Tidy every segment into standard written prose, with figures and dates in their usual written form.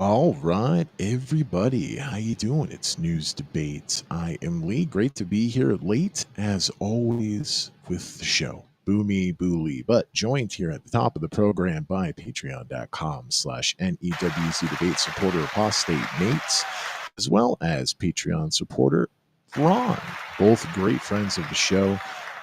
All right, everybody, how you doing? It's News Debates. I am Lee. Great to be here late, as always, with the show. Boomy Booly, but joined here at the top of the program by patreon.com/NEWC debate supporter apostate Nates, as well as Patreon supporter Ron. Both great friends of the show,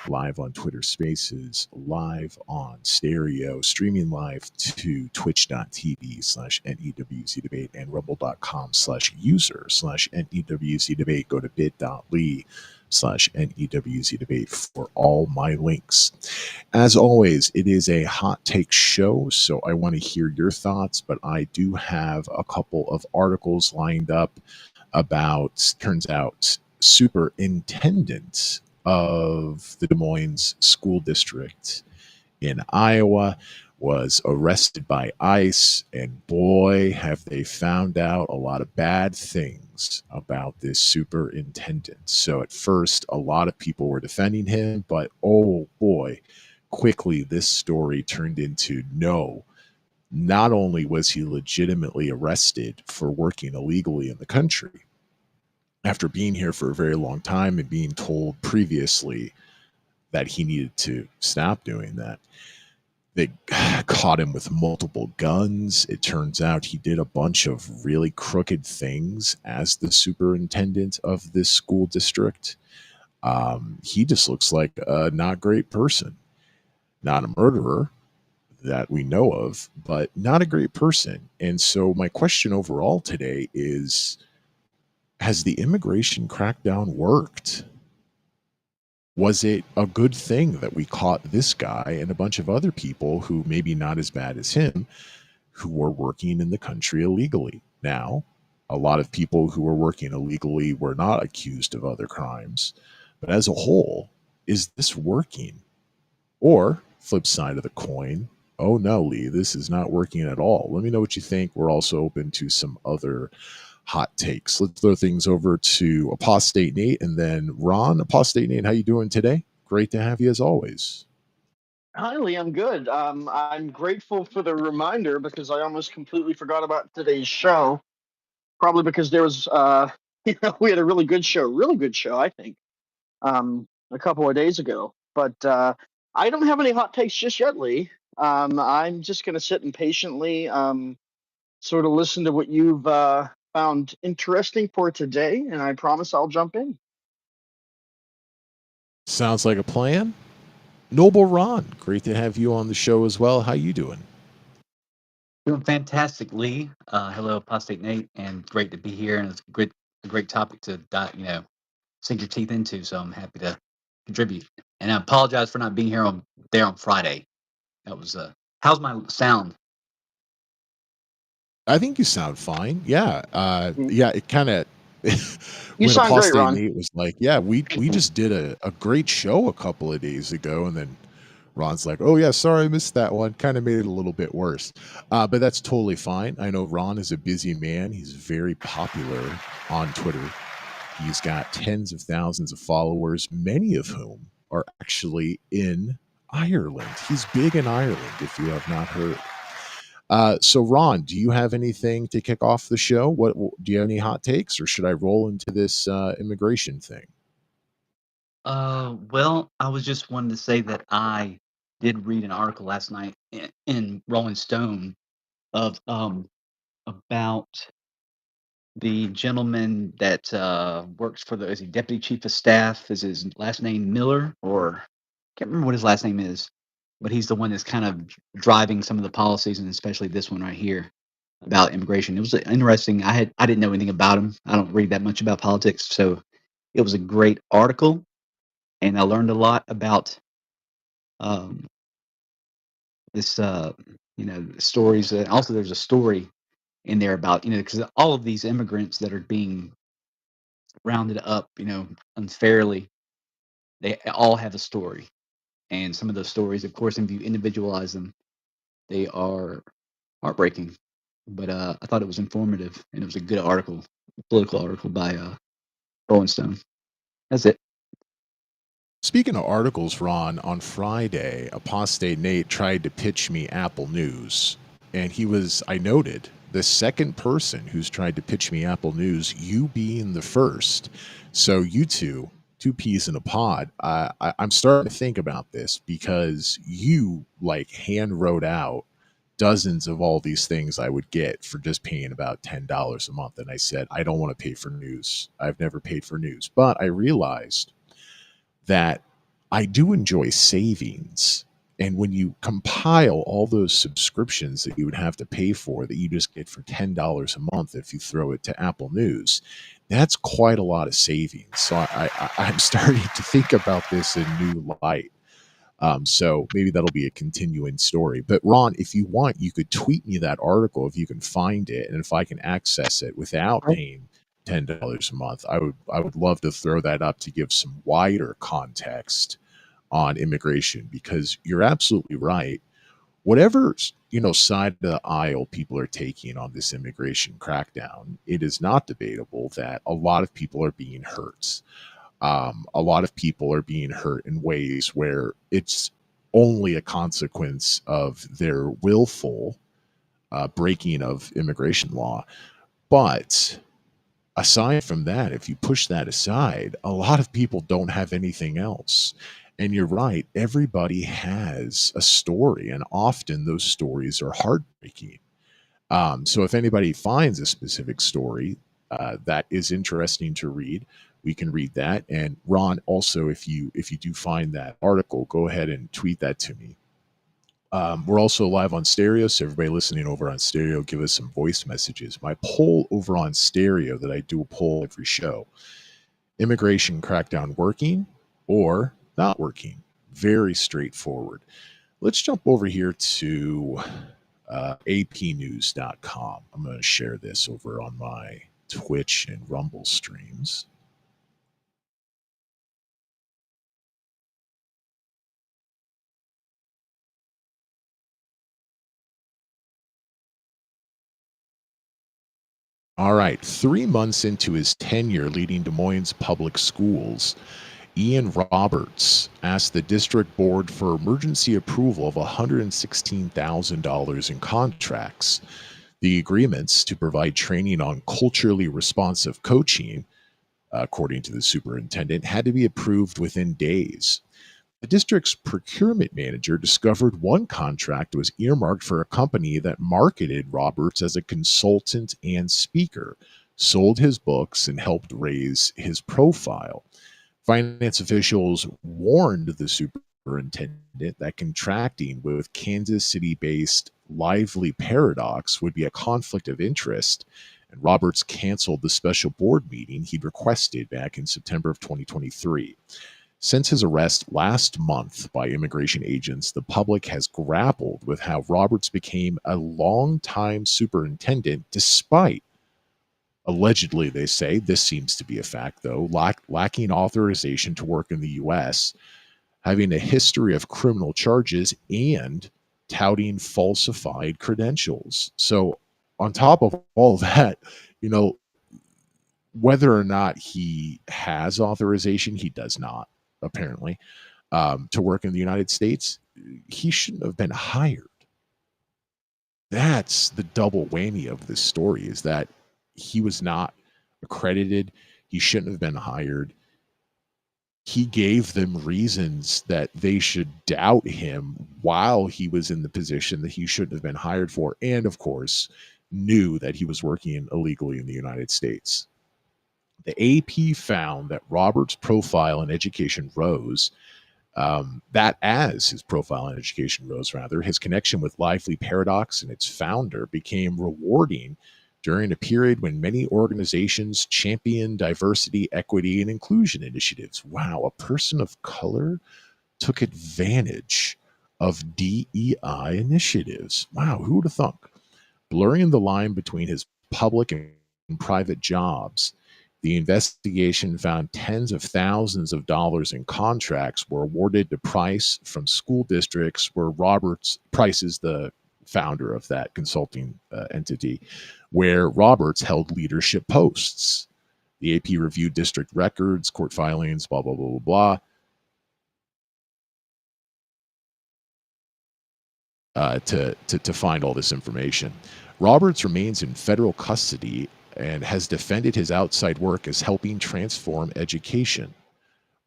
live on Twitter Spaces, live on stereo, streaming live to twitch.tv/NEWC debate and rumble.com/user/NEWC debate. Go to bit.ly/NEWC debate for all my links. As always, it is a hot take show, so I want to hear your thoughts, but I do have a couple of articles lined up about, turns out, superintendent of the Des Moines School District in Iowa was arrested by ICE, and boy, have they found out a lot of bad things about this superintendent. So at first, a lot of people were defending him, but oh boy, quickly this story turned into no. Not only was he legitimately arrested for working illegally in the country, after being here for a very long time and being told previously that he needed to stop doing that, they caught him with multiple guns. It turns out he did a bunch of really crooked things as the superintendent of this school district. He just looks like a not great person, not a murderer that we know of, but not a great person. And so my question overall today is, has the immigration crackdown worked? Was it a good thing that we caught this guy and a bunch of other people who maybe not as bad as him who were working in the country illegally? Now, a lot of people who were working illegally were not accused of other crimes, but as a whole, is this working? Or, flip side of the coin, oh no, Lee, this is not working at all. Let me know what you think. We're also open to some other hot takes. Let's throw things over to Apostate Nate and then Ron. Apostate Nate, how you doing today? Great to have you as always. Hi, Lee. I'm good. I'm grateful for the reminder because I almost completely forgot about today's show. Probably because there was, we had a really good show, I think, a couple of days ago. But I don't have any hot takes just yet, Lee. I'm just going to sit and patiently sort of listen to what you've found interesting for today, and I promise I'll jump in. Sounds like a plan. Noble Ron, great to have you on the show as well. How you doing? Doing fantastic, Lee. Hello, Apostate Nate, and great to be here. And it's a great topic to sink your teeth into. So I'm happy to contribute. And I apologize for not being here on Friday. That was how's my sound? I think you sound fine. Yeah. Yeah, it kind of You when sound great, Apostate Ron. Nate was like, yeah, we just did a great show a couple of days ago, and then Ron's like, oh yeah, sorry I missed that one. Kind of made it a little bit worse. But that's totally fine. I know Ron is a busy man. He's very popular on Twitter. He's got tens of thousands of followers, many of whom are actually in Ireland. He's big in Ireland, if you have not heard. So, Ron, do you have anything to kick off the show? What do you have any hot takes, or should I roll into this immigration thing? Well, I was just wanting to say that I did read an article last night in Rolling Stone of about the gentleman that works for is he deputy chief of staff? Is his last name Miller, or can't remember what his last name is, but he's the one that's kind of driving some of the policies, and especially this one right here about immigration. It was interesting. I didn't know anything about him. I don't read that much about politics, so it was a great article, and I learned a lot about um, this stories. Also, there's a story in there about because all of these immigrants that are being rounded up, unfairly. They all have a story, and some of those stories, of course, if you individualize them, they are heartbreaking. But I thought it was informative, and it was a good article, political article by Rolling Stone. That's it. Speaking of articles, Ron, on Friday, Apostate Nate tried to pitch me Apple News, and I noted the second person who's tried to pitch me Apple News, you being the first. So you two peas in a pod. I'm starting to think about this because you like hand wrote out dozens of all these things I would get for just paying about $10 a month. And I said, I don't want to pay for news. I've never paid for news. But I realized that I do enjoy savings. And when you compile all those subscriptions that you would have to pay for that you just get for $10 a month if you throw it to Apple News, that's quite a lot of savings. So I'm starting to think about this in new light. So maybe that'll be a continuing story. But Ron, if you want, you could tweet me that article if you can find it, and if I can access it without paying $10 a month, I would love to throw that up to give some wider context on immigration, because you're absolutely right. Whatever side of the aisle people are taking on this immigration crackdown, it is not debatable that a lot of people are being hurt. A lot of people are being hurt in ways where it's only a consequence of their willful breaking of immigration law. But aside from that, if you push that aside, a lot of people don't have anything else. And you're right, everybody has a story, and often those stories are heartbreaking. So if anybody finds a specific story that is interesting to read, we can read that. And Ron, also, if you do find that article, go ahead and tweet that to me. We're also live on stereo, so everybody listening over on stereo, give us some voice messages. My poll over on stereo that I do a poll every show: immigration crackdown working or not working? Very straightforward. Let's jump over here to apnews.com. I'm going to share this over on my Twitch and Rumble streams. All right, 3 months into his tenure leading Des Moines public schools, Ian Roberts asked the district board for emergency approval of $116,000 in contracts. The agreements to provide training on culturally responsive coaching, according to the superintendent, had to be approved within days. The district's procurement manager discovered one contract was earmarked for a company that marketed Roberts as a consultant and speaker, sold his books, and helped raise his profile. Finance officials warned the superintendent that contracting with Kansas City based Lively Paradox would be a conflict of interest, and Roberts canceled the special board meeting he'd requested back in September of 2023. Since his arrest last month by immigration agents, the public has grappled with how Roberts became a longtime superintendent despite, allegedly, they say, this seems to be a fact though, lacking authorization to work in the U.S., having a history of criminal charges, and touting falsified credentials. So, on top of all that, you know, whether or not he has authorization, he does not, apparently, to work in the United States, he shouldn't have been hired. That's the double whammy of this story, is that he was not accredited. He shouldn't have been hired. He gave them reasons that they should doubt him while he was in the position that he shouldn't have been hired for. And of course, knew that he was working illegally in the United States. The AP found that Robert's profile in education rose, that as his profile in education rose, rather, his connection with Lively Paradox and its founder became rewarding during a period when many organizations championed diversity, equity, and inclusion initiatives. Wow, a person of color took advantage of DEI initiatives. Wow, who would have thunk? Blurring the line between his public and private jobs, the investigation found tens of thousands of dollars in contracts were awarded to Price from school districts where Price is the founder of that consulting entity, where Roberts held leadership posts. The AP reviewed district records, court filings, blah, blah, blah, blah, blah, to find all this information. Roberts remains in federal custody and has defended his outside work as helping transform education.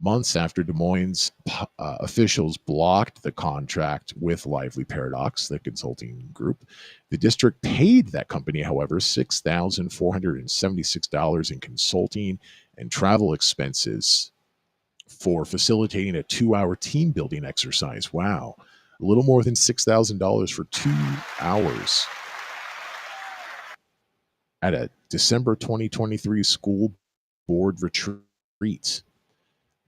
Months after Des Moines officials blocked the contract with Lively Paradox, the consulting group, the district paid that company, however, $6,476 in consulting and travel expenses for facilitating a 2-hour team building exercise. Wow. A little more than $6,000 for 2 hours at a December 2023 school board retreat.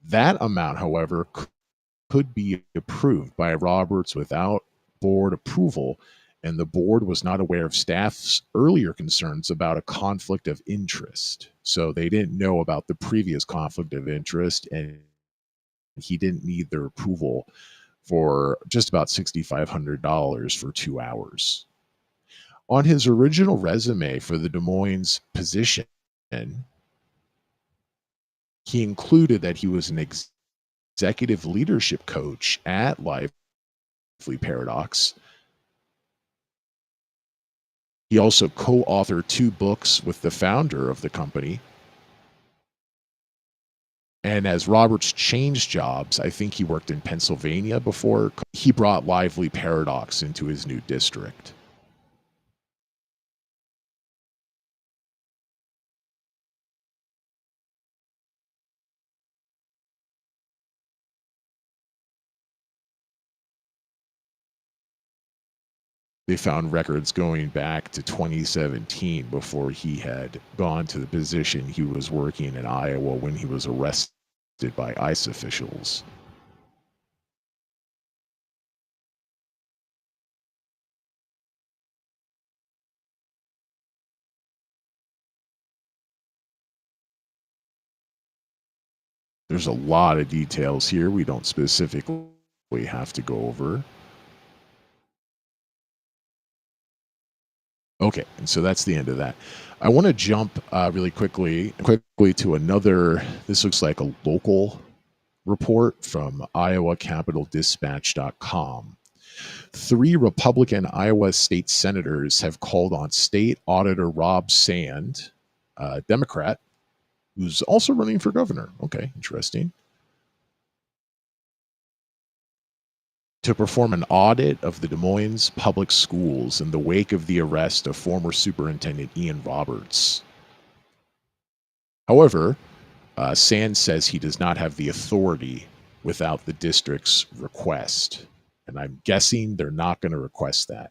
That amount, however, could be approved by Roberts without board approval, and the board was not aware of staff's earlier concerns about a conflict of interest. So they didn't know about the previous conflict of interest, and he didn't need their approval for just about $6,500 for 2 hours. On his original resume for the Des Moines position, he included that he was an executive leadership coach at Lively Paradox. He also co-authored 2 books with the founder of the company. And as Roberts changed jobs, I think he worked in Pennsylvania before, he brought Lively Paradox into his new district. They found records going back to 2017 before he had gone to the position he was working in Iowa when he was arrested by ICE officials. There's a lot of details here we don't specifically have to go over. Okay, and so that's the end of that. I want to jump really quickly to another. This looks like a local report from IowaCapitalDispatch.com. 3 Republican Iowa state senators have called on State Auditor Rob Sand, a Democrat, who's also running for governor. Okay, interesting. To perform an audit of the Des Moines public schools in the wake of the arrest of former Superintendent Ian Roberts. However, Sand says he does not have the authority without the district's request. And I'm guessing they're not going to request that.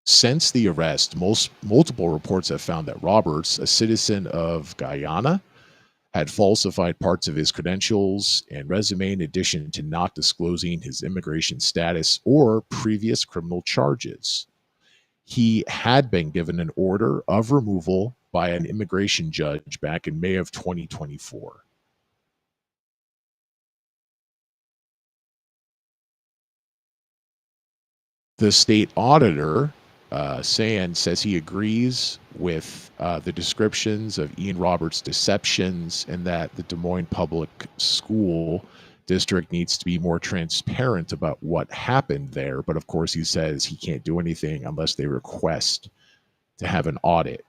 Since the arrest, multiple reports have found that Roberts, a citizen of Guyana, had falsified parts of his credentials and resume in addition to not disclosing his immigration status or previous criminal charges. He had been given an order of removal by an immigration judge back in May of 2024. The state auditor, Sand, says he agrees with the descriptions of Ian Roberts' deceptions and that the Des Moines Public School District needs to be more transparent about what happened there. But of course, he says he can't do anything unless they request to have an audit.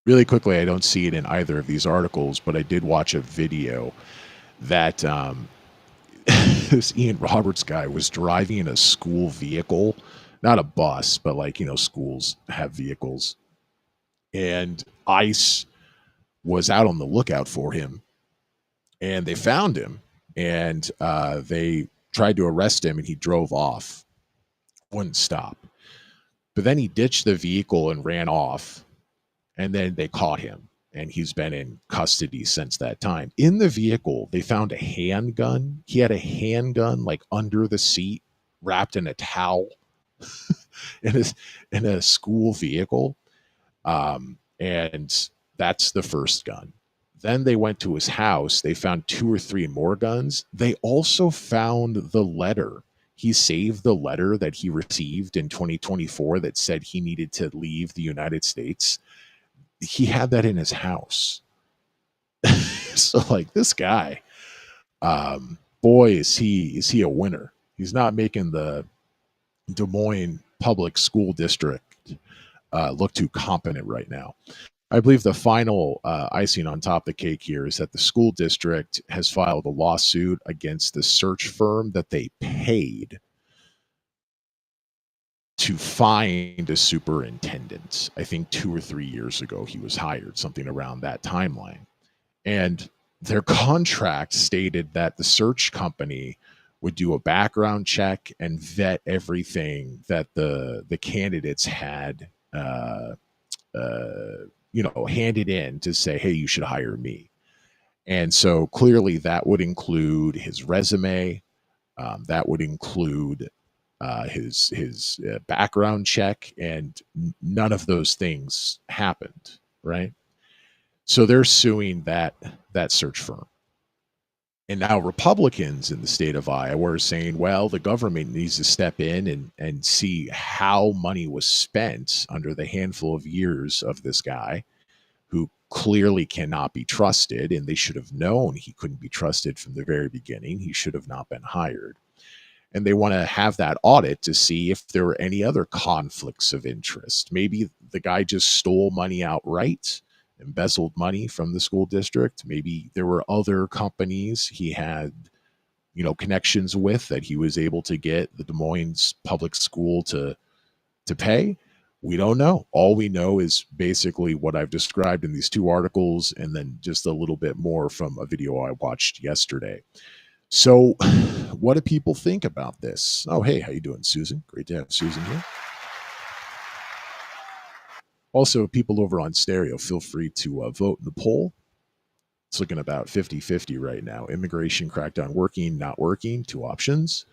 Really quickly, I don't see it in either of these articles, but I did watch a video that this Ian Roberts guy was driving in a school vehicle, not a bus, but like, schools have vehicles. And ICE was out on the lookout for him, and they found him, and they tried to arrest him, and he drove off, wouldn't stop. But then he ditched the vehicle and ran off, and then they caught him, and he's been in custody since that time. In the vehicle, they found a handgun. He had a handgun like under the seat, wrapped in a towel, in a school vehicle. And that's the first gun. Then they went to his house. They found 2 or 3 more guns. They also found the letter. He saved the letter that he received in 2024 that said he needed to leave the United States. He had that in his house. So like this guy, Boy, is he a winner. He's not making the Des Moines Public School District look too competent right now. I believe the final icing on top of the cake here is that the school district has filed a lawsuit against the search firm that they paid to find a superintendent. I think 2 or 3 years ago he was hired, something around that timeline. And their contract stated that the search company would do a background check and vet everything that the candidates had handed in to say, hey, you should hire me. And so clearly that would include his resume. That would include his background check, and none of those things happened, right? So they're suing that search firm. And now Republicans in the state of Iowa are saying, well, the government needs to step in and see how money was spent under the handful of years of this guy who clearly cannot be trusted. And they should have known he couldn't be trusted from the very beginning. He should have not been hired. And they want to have that audit to see if there were any other conflicts of interest. Maybe the guy just stole money outright, embezzled money from the school district. Maybe there were other companies he had, connections with that he was able to get the Des Moines public school to pay. We don't know. All we know is basically what I've described in these two articles, and then just a little bit more from a video I watched yesterday. So, what do people think about this? Oh, hey, how you doing, Susan? Great to have Susan here. Also, people over on Stereo, feel free to vote in the poll. It's looking about 50-50 right now. Immigration crackdown working, not working, 2 options.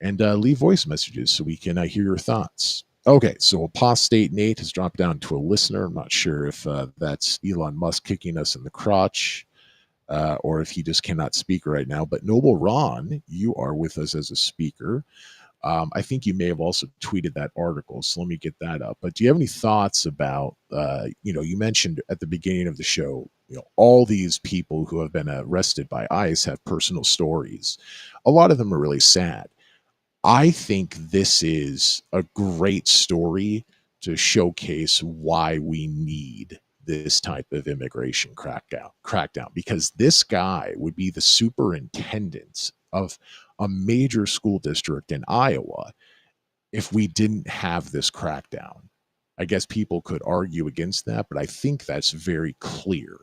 And leave voice messages so we can hear your thoughts. Okay, so Apostate Nate has dropped down to a listener. I'm not sure if that's Elon Musk kicking us in the crotch. Or if he just cannot speak right now. But Noble Ron, you are with us as a speaker. I think you may have also tweeted that article, so let me get that up. But do you have any thoughts about, you mentioned at the beginning of the show, all these people who have been arrested by ICE have personal stories. A lot of them are really sad. I think this is a great story to showcase why we need this type of immigration crackdown, because this guy would be the superintendent of a major school district in Iowa if we didn't have this crackdown. I guess people could argue against that, but I think that's very clear.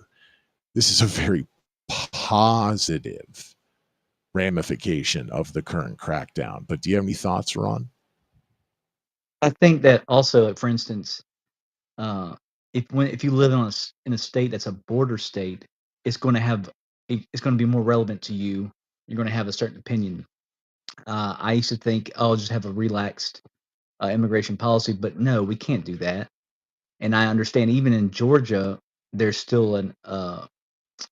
This is a very positive ramification of the current crackdown. But do you have any thoughts, Ron? I think that also, for instance, if you live in a state that's a border state, it's going to be more relevant to you. You're going to have a certain opinion. I used to think, oh, just have a relaxed immigration policy, but no, we can't do that. And I understand even in Georgia, there's still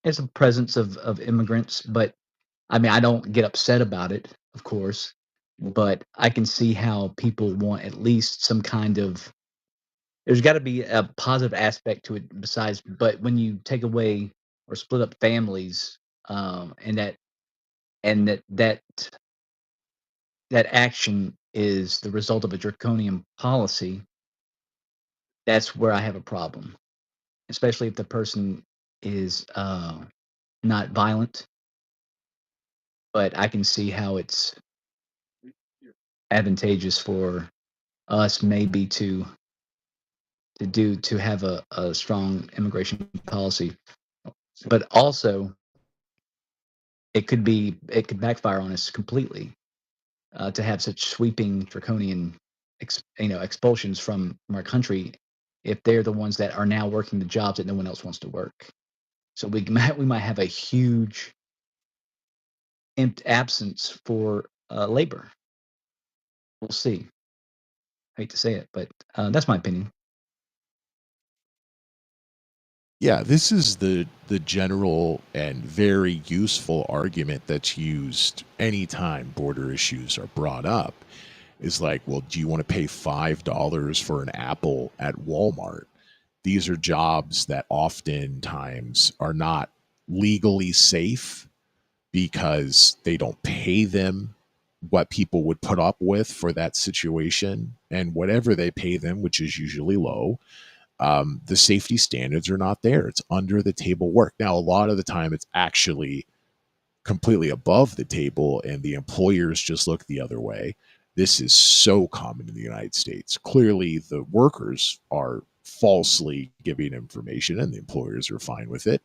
there's a presence of immigrants, but I mean, I don't get upset about it, of course, but I can see how people want at least some kind of. There's got to be a positive aspect to it besides, but when you take away or split up families, and that action is the result of a draconian policy, that's where I have a problem, especially if the person is not violent. But I can see how it's advantageous for us maybe to have a strong immigration policy, but also it could backfire on us completely to have such sweeping draconian expulsions from our country if they're the ones that are now working the jobs that no one else wants to work. So we might have a huge absence for labor. We'll see. Hate to say it, but that's my opinion. Yeah, this is the general and very useful argument that's used anytime border issues are brought up. Is like, well, do you want to pay $5 for an apple at Walmart? These are jobs that oftentimes are not legally safe because they don't pay them what people would put up with for that situation. And whatever they pay them, which is usually low, the safety standards are not there. It's under the table work. Now, a lot of the time, it's actually completely above the table, and the employers just look the other way. This is so common in the United States. Clearly, the workers are falsely giving information, and the employers are fine with it.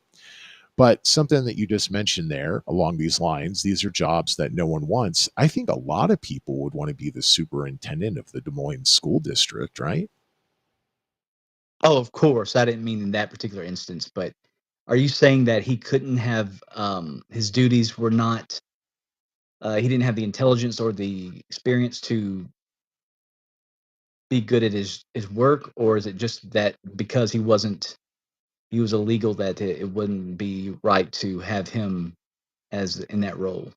But something that you just mentioned there along these lines, these are jobs that no one wants. I think a lot of people would want to be the superintendent of the Des Moines School District, right? Oh, of course, I didn't mean in that particular instance, but are you saying that he couldn't have, his duties were not, he didn't have the intelligence or the experience to be good at his work, or is it just that because he was illegal that it wouldn't be right to have him as in that role?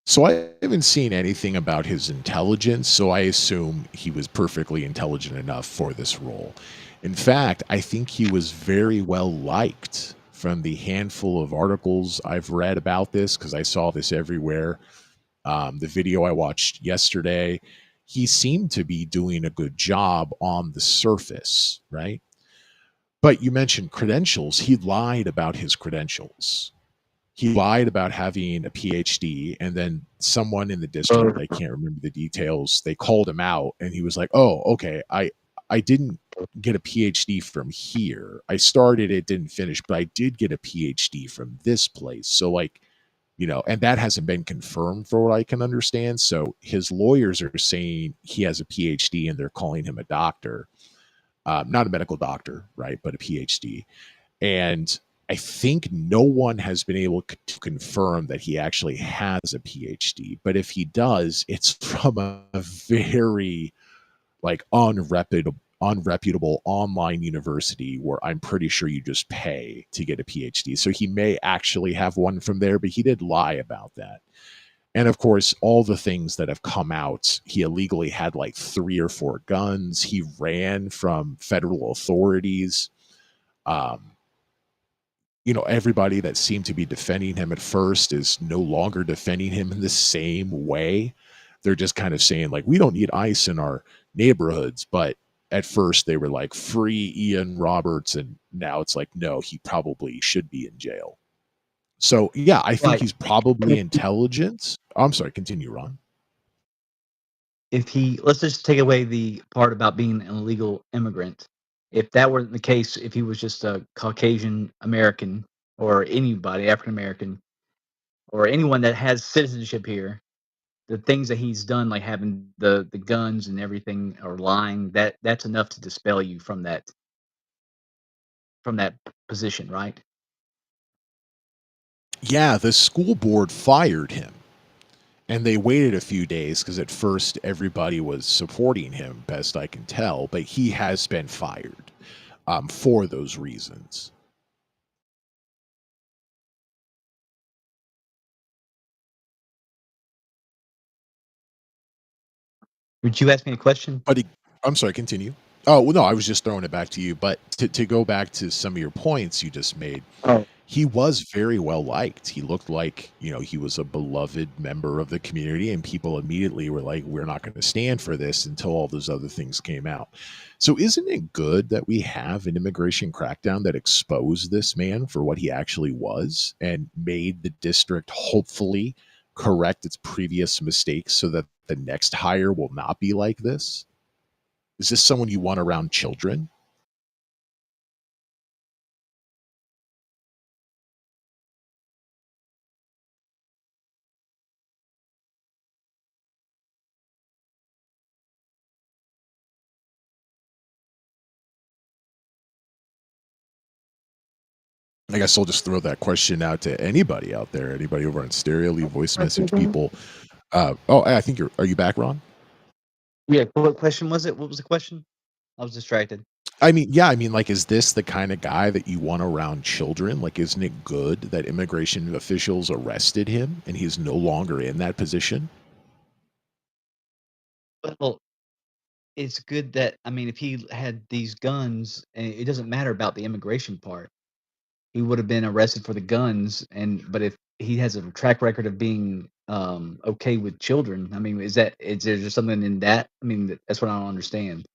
So I haven't seen anything about his intelligence, so I assume he was perfectly intelligent enough for this role. In fact, I think he was very well liked from the handful of articles I've read about this because I saw this everywhere. The video I watched yesterday, he seemed to be doing a good job on the surface, right? But you mentioned credentials. He lied about his credentials. He lied about having a PhD, and then someone in the district, I can't remember the details, they called him out, and he was like, "Oh, okay, I didn't get a PhD from here. I started it, didn't finish, but I did get a PhD from this place." So like, and that hasn't been confirmed for what I can understand. So his lawyers are saying he has a PhD, and they're calling him a doctor, not a medical doctor, right, but a PhD. And I think no one has been able to confirm that he actually has a PhD. But if he does, it's from a very like unreputable online university where I'm pretty sure you just pay to get a PhD. So he may actually have one from there, but he did lie about that. And of course, all the things that have come out, he illegally had like 3 or 4 guns. He ran from federal authorities. Um, everybody that seemed to be defending him at first is no longer defending him in the same way. They're just kind of saying, like, we don't need ICE in our neighborhoods. But at first, they were like, free Ian Roberts. And now it's like, no, he probably should be in jail. So, yeah, I think Right. he's probably intelligent. I'm sorry, continue, Ron. If he let's just take away the part about being an illegal immigrant. If that weren't the case, if he was just a Caucasian American or anybody, African American, or anyone that has citizenship here, the things that he's done, like having the guns and everything, or lying, that's enough to dispel you from that position, right? Yeah, the school board fired him. And they waited a few days because at first everybody was supporting him, best I can tell, but he has been fired for those reasons. Would you ask me a question? But I'm sorry, continue. Oh, well, no, I was just throwing it back to you. But to go back to some of your points you just made, Oh, he was very well liked. He looked like, he was a beloved member of the community, and people immediately were like, we're not going to stand for this until all those other things came out. So, isn't it good that we have an immigration crackdown that exposed this man for what he actually was and made the district hopefully correct its previous mistakes so that the next hire will not be like this? Is this someone you want around children? I guess I'll just throw that question out to anybody out there, anybody over on stereo, leave voice message people. I think are you back, Ron? yeah. What question was it? What was the question? I was distracted. I mean, yeah, I mean, like, is this the kind of guy that you want around children? Like, isn't it good that immigration officials arrested him and he's no longer in that position? Well, it's good that, I mean, if he had these guns, and it doesn't matter about the immigration part. he would have been arrested for the guns. But if he has a track record of being okay with children, I mean, is there just something in that? I mean, that's what I don't understand.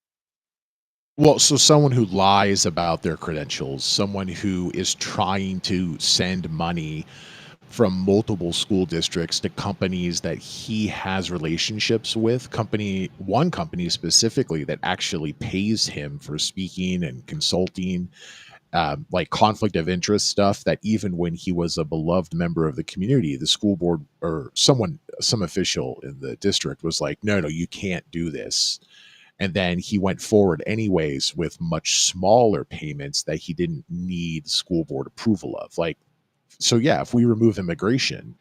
Well, so someone who lies about their credentials, someone who is trying to send money from multiple school districts to companies that he has relationships with, one company specifically that actually pays him for speaking and consulting, like conflict of interest stuff, that even when he was a beloved member of the community, the school board or some official in the district was like, no, no, you can't do this. And then he went forward anyways with much smaller payments that he didn't need school board approval of. Like, so yeah, if we remove immigration,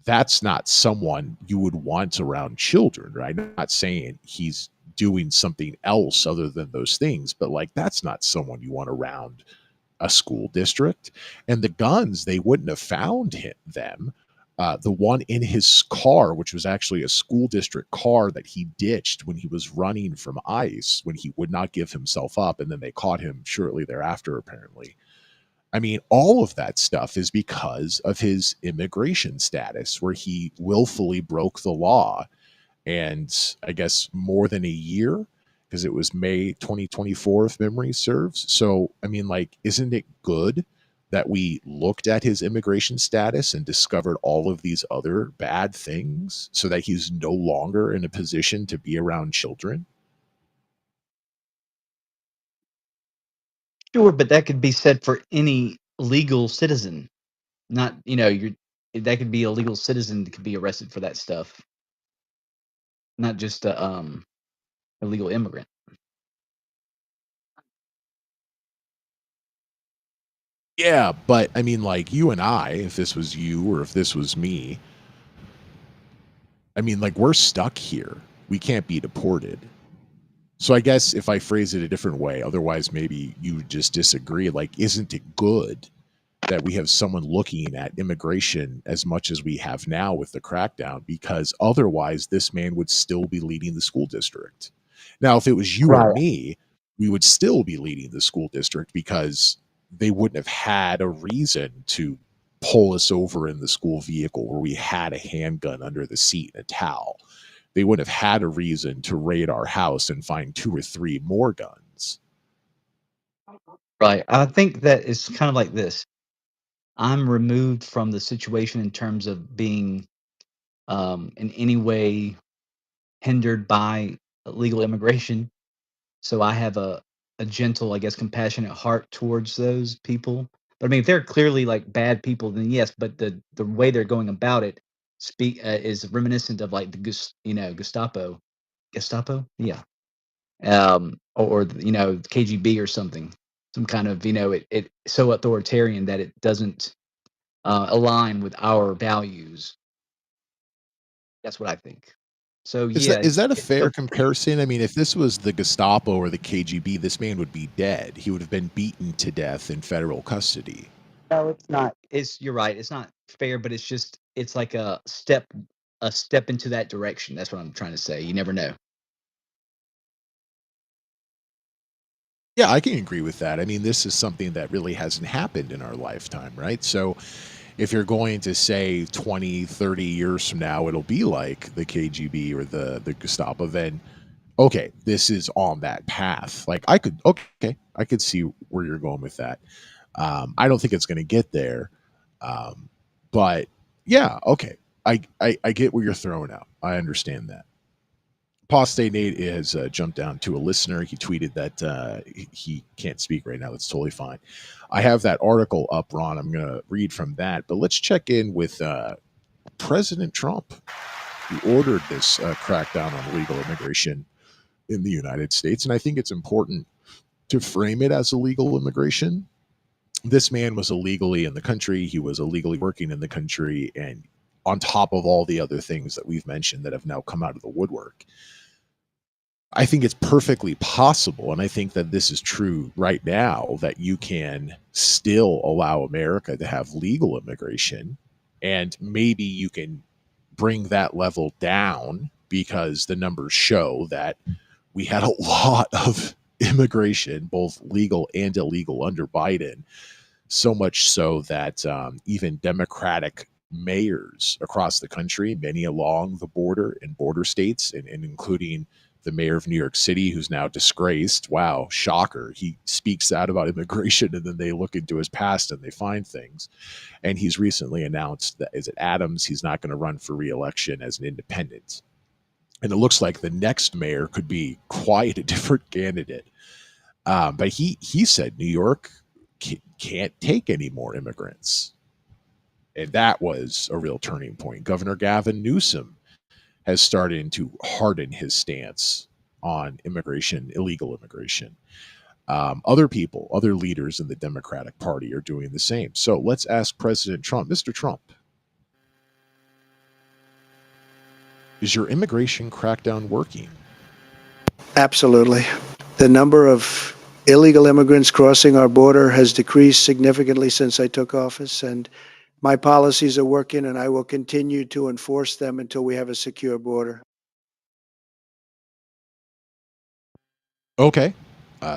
that's not someone you would want around children, right? I'm not saying he's doing something else other than those things, but like that's not someone you want around a school district. And the guns, they wouldn't have found them. The one in his car, which was actually a school district car that he ditched when he was running from ICE, when he would not give himself up, and then they caught him shortly thereafter, apparently. I mean, all of that stuff is because of his immigration status, where he willfully broke the law. And I guess more than a year, because it was May 2024, if memory serves. So, I mean, like, isn't it good that we looked at his immigration status and discovered all of these other bad things so that he's no longer in a position to be around children? Sure, but that could be said for any legal citizen. Not, you're that could be a legal citizen that could be arrested for that stuff, not just a illegal immigrant. Yeah, but I mean, like, you and I, if this was you or if this was me, I mean, like, we're stuck here. We can't be deported. So I guess if I phrase it a different way, otherwise maybe you just disagree. Like, isn't it good that we have someone looking at immigration as much as we have now with the crackdown? Because otherwise, this man would still be leading the school district. Now, if it was you or Right. me, we would still be leading the school district because they wouldn't have had a reason to pull us over in the school vehicle where we had a handgun under the seat and a towel. They would have had a reason to raid our house and find two or three more guns. Right. I think that it's kind of like this. I'm removed from the situation in terms of being in any way hindered by illegal immigration. So I have a gentle, I guess, compassionate heart towards those people. But I mean, if they're clearly like bad people, then yes. But the way they're going about it is reminiscent of like the Gestapo. Gestapo, yeah. Or KGB or something. Some kind of it so authoritarian that it doesn't align with our values. That's what I think. So Is yeah, that is that a it's fair still comparison? I mean, if this was the Gestapo or the KGB, this man would be dead. He would have been beaten to death in federal custody. no, it's not. It's You're right. It's not fair, but it's like a step into that direction. That's what I'm trying to say. You never know. Yeah, I can agree with that. I mean, this is something that really hasn't happened in our lifetime, right? So if you're going to say 20, 30 years from now, it'll be like the KGB or the Gestapo, then okay, this is on that path. Like I could see where you're going with that. I don't think it's going to get there, um, but yeah, okay. I get what you're throwing out. I understand that. Apostate Nate has jumped down to a listener. He tweeted that he can't speak right now. That's totally fine. I have that article up, Ron. I'm going to read from that. But let's check in with President Trump, who ordered this crackdown on illegal immigration in the United States. And I think it's important to frame it as illegal immigration. This man was illegally in the country. He was illegally working in the country. And on top of all the other things that we've mentioned that have now come out of the woodwork, I think it's perfectly possible, and I think that this is true right now, that you can still allow America to have legal immigration, and maybe you can bring that level down because the numbers show that we had a lot of immigration, both legal and illegal, under Biden. So much so that even Democratic mayors across the country, many along the border in border states, and including the mayor of New York City, who's now disgraced. Wow, shocker. He speaks out about immigration and then they look into his past and they find things. And he's recently announced that, is it Adams, he's not going to run for reelection as an independent. And it looks like the next mayor could be quite a different candidate. But he said New York can't take any more immigrants. And that was a real turning point. Governor Gavin Newsom has started to harden his stance on immigration, illegal immigration. Other people, other leaders in the Democratic Party are doing the same. So let's ask President Trump, Mr. Trump, is your immigration crackdown working? Absolutely. The number of illegal immigrants crossing our border has decreased significantly since I took office, and my policies are working, and I will continue to enforce them until we have a secure border. Okay.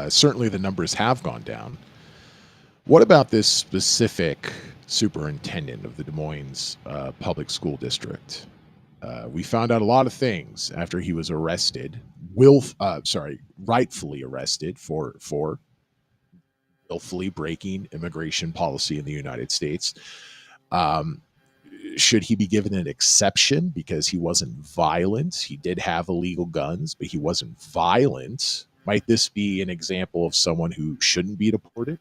Certainly the numbers have gone down. What about this specific superintendent of the Des Moines Public School District? We found out a lot of things after he was arrested, rightfully arrested for willfully breaking immigration policy in the United States. Um, should he be given an exception because he wasn't violent? He did have illegal guns, but he wasn't violent. Might this be an example of someone who shouldn't be deported?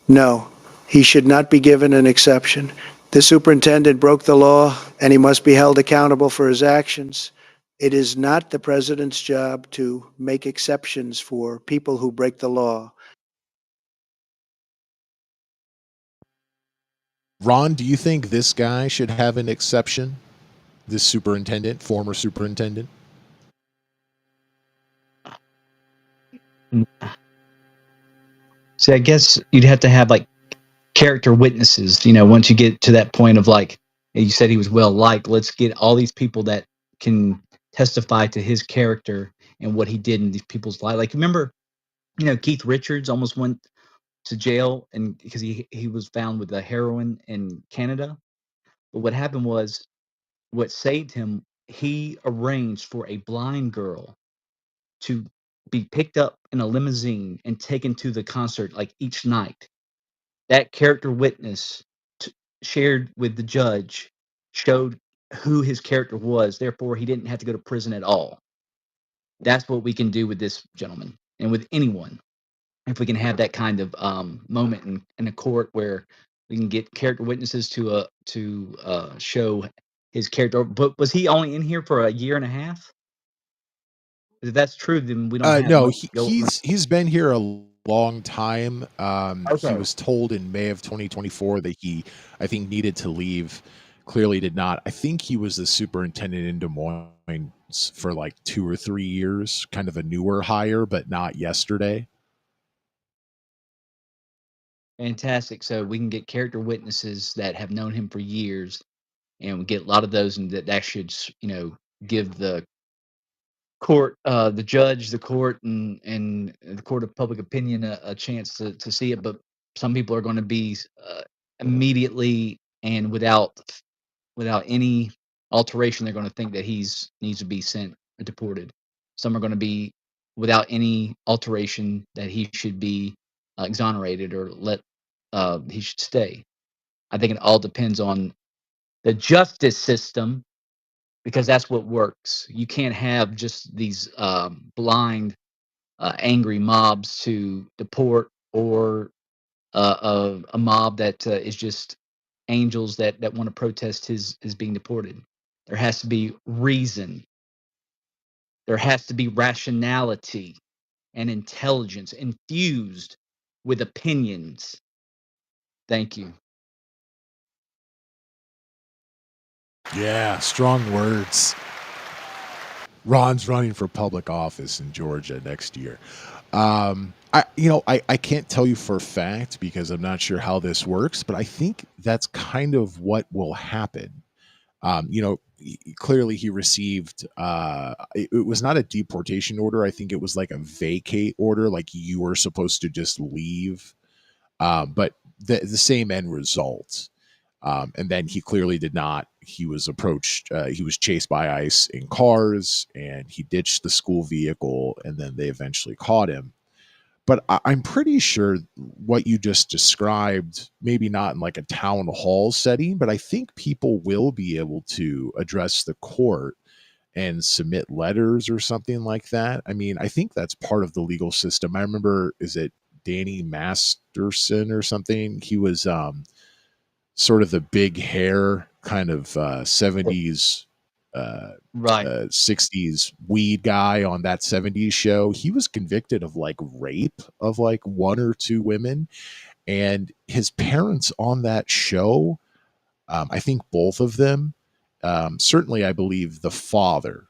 No, he should not be given an exception. The superintendent broke the law, and he must be held accountable for his actions. It is not the president's job to make exceptions for people who break the law. Ron, do you think this guy should have an exception? This superintendent, former superintendent? See, I guess you'd have to have like character witnesses, once you get to that point of like, you said he was well liked, let's get all these people that can testify to his character and what he did in these people's life. Like, remember, Keith Richards almost went to jail and because he was found with the heroin in Canada. But what happened was what saved him, he arranged for a blind girl to be picked up in a limousine and taken to the concert like each night. That character witness shared with the judge showed who his character was. Therefore, he didn't have to go to prison at all. That's what we can do with this gentleman and with anyone. If we can have that kind of moment in a court where we can get character witnesses to show his character. But was he only in here for a year and a half? If that's true, then we don't have No, much going. he's been here a long time. He Okay. was told in May of 2024 that he, I think, needed to leave. Clearly did not. I think he was the superintendent in Des Moines for like 2 or 3 years, kind of a newer hire, but not yesterday. Fantastic. So we can get character witnesses that have known him for years, and we get a lot of those, and that should give the court, the judge, the court, and the court of public opinion a chance to see it. But some people are going to be immediately and without any alteration, they're going to think that he's needs to be sent or deported. Some are going to be without any alteration that he should be exonerated or he should stay. I think it all depends on the justice system because that's what works. You can't have just these blind, angry mobs to deport or a mob that is just angels that want to protest his being deported. There has to be reason. There has to be rationality and intelligence infused with opinions. Thank you. Yeah, strong words. Ron's running for public office in Georgia next year. I can't tell you for a fact because I'm not sure how this works, but I think that's kind of what will happen. Clearly he received it was not a deportation order. I think it was like a vacate order, like you were supposed to just leave. But the same end result. And then he clearly did not. He was approached. He was chased by ICE in cars, and he ditched the school vehicle, and then they eventually caught him. But I'm pretty sure what you just described, maybe not in like a town hall setting, but I think people will be able to address the court and submit letters or something like that. I mean, I think that's part of the legal system. I remember, is it Danny Masterson or something? He was sort of the big hair kind of 70s Right. 60s weed guy on that 70s show. He was convicted of like rape of like one or two women, and his parents on that show, I think both of them, certainly I believe the father,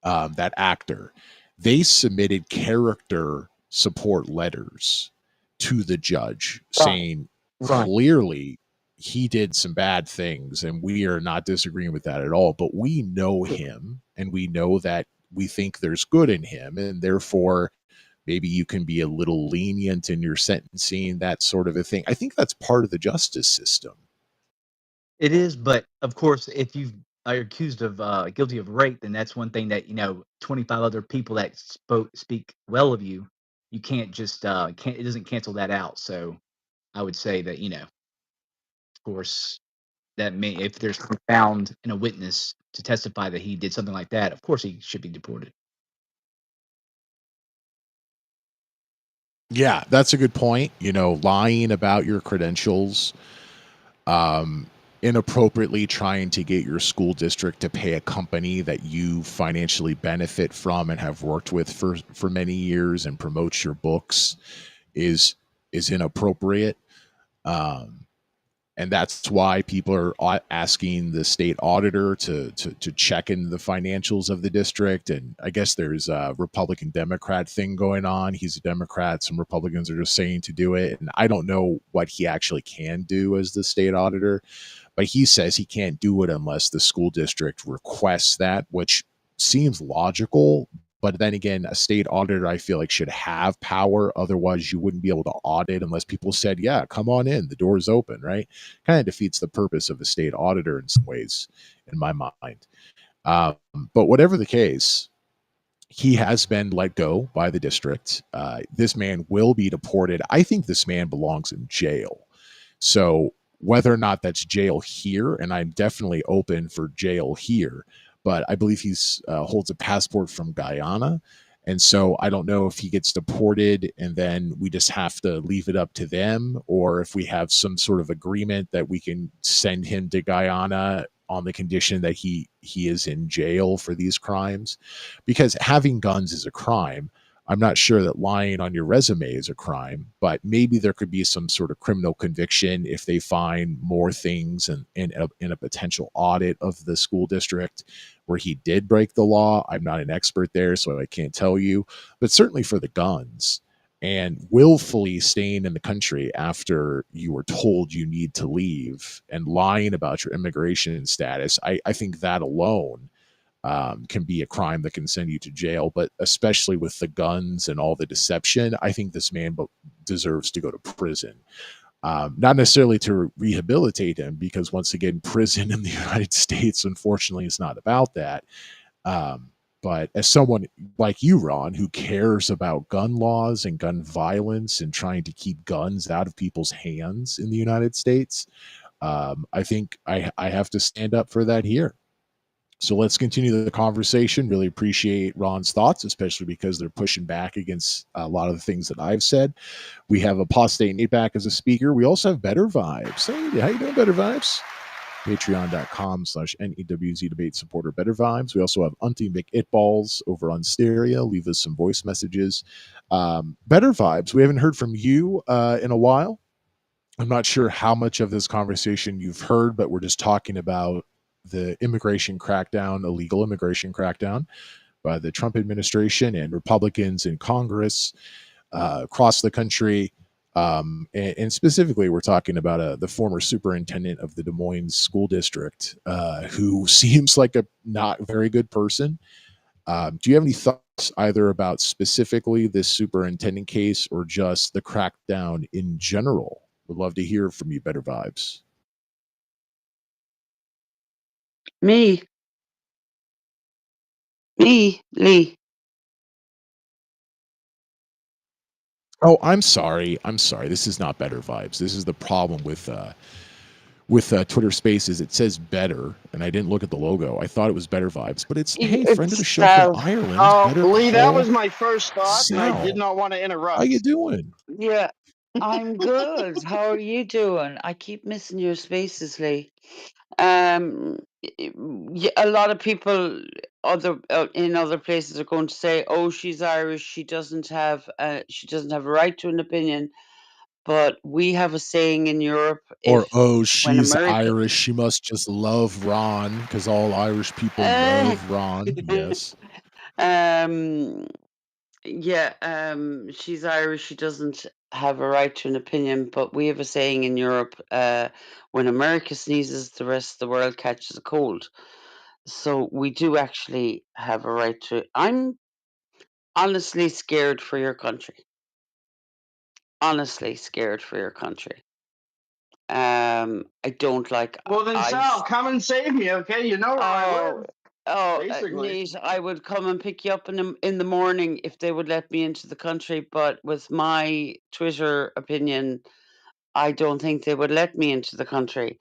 that actor, they submitted character support letters to the judge saying Right. clearly he did some bad things, and we are not disagreeing with that at all, but we know him and we know that we think there's good in him, and therefore maybe you can be a little lenient in your sentencing, that sort of a thing. I think that's part of the justice system. It is, but of course, if you are accused of guilty of rape, then that's one thing that 25 other people that speak well of you, you can't just can't it doesn't cancel that out. So I would say that of course, that may if there's found in a witness to testify that he did something like that, of course he should be deported. Yeah, that's a good point. Lying about your credentials, um, inappropriately trying to get your school district to pay a company that you financially benefit from and have worked with for many years and promotes your books is inappropriate. Um, and that's why people are asking the state auditor to check in the financials of the district. And I guess there's a Republican Democrat thing going on. He's a Democrat. Some Republicans are just saying to do it, and I don't know what he actually can do as the state auditor, but he says he can't do it unless the school district requests that, which seems logical. But then again, a state auditor, I feel like, should have power. Otherwise, you wouldn't be able to audit unless people said, yeah, come on in, the door's open, right? Kind of defeats the purpose of a state auditor in some ways, in my mind. Um, but whatever the case, he has been let go by the district. This man will be deported. I think this man belongs in jail. So whether or not that's jail here, and I'm definitely open for jail here, but I believe he's holds a passport from Guyana. And so I don't know if he gets deported and then we just have to leave it up to them, or if we have some sort of agreement that we can send him to Guyana on the condition that he is in jail for these crimes. Because having guns is a crime. I'm not sure that lying on your resume is a crime, but maybe there could be some sort of criminal conviction if they find more things in a potential audit of the school district where he did break the law. I'm not an expert there, so I can't tell you, but certainly for the guns and willfully staying in the country after you were told you need to leave and lying about your immigration status, I think that alone can be a crime that can send you to jail. But especially with the guns and all the deception, I think this man deserves to go to prison. Not necessarily to rehabilitate him, because once again, prison in the United States, unfortunately, is not about that. But as someone like you, Ron, who cares about gun laws and gun violence and trying to keep guns out of people's hands in the United States, I think I have to stand up for that here. So let's continue the conversation. Really appreciate Ron's thoughts, especially because they're pushing back against a lot of the things that I've said. We have Apostate Nate back as a speaker. We also have Better Vibes. Hey, how you doing, Better Vibes? Patreon.com/NEWZ debate supporter Better Vibes. We also have Unty McItballs over on Stereo. Leave us some voice messages. Better Vibes, we haven't heard from you in a while. I'm not sure how much of this conversation you've heard, but we're just talking about the immigration crackdown, illegal immigration crackdown by the Trump administration and Republicans in Congress across the country. And specifically, we're talking about the former superintendent of the Des Moines School District, who seems like a not very good person. Do you have any thoughts either about specifically this superintendent case or just the crackdown in general Would love to hear from you, Better Vibes. Me, Lee. Oh, I'm sorry. I'm sorry. This is not Better Vibes. This is the problem with Twitter Spaces. It says Better, and I didn't look at the logo. I thought it was Better Vibes, but it's hey, friend of the It's show from Ireland, Oh, Better Lee, that Call was my first thought, and I did Sal. not want to How interrupt. you doing? Yeah, I'm good. How are you doing? I keep missing your spaces, Lee. Yeah, a lot of people in other places are going to say, "Oh, she's Irish. She doesn't have a right to an opinion." But we have a saying in Europe: Or oh, when she's America, Irish. She must just love Ron because all Irish people love Ron. Yes. she's Irish. She doesn't have a right to an opinion. But we have a saying in Europe: when America sneezes, the rest of the world catches a cold. So we do actually have a right to. I'm honestly scared for your country. Honestly scared for your country. I don't like Well, then, ice. Sal, come and save me, okay? You know where I live. Basically. Neat. I would come and pick you up in the morning if they would let me into the country. But with my Twitter opinion, I don't think they would let me into the country.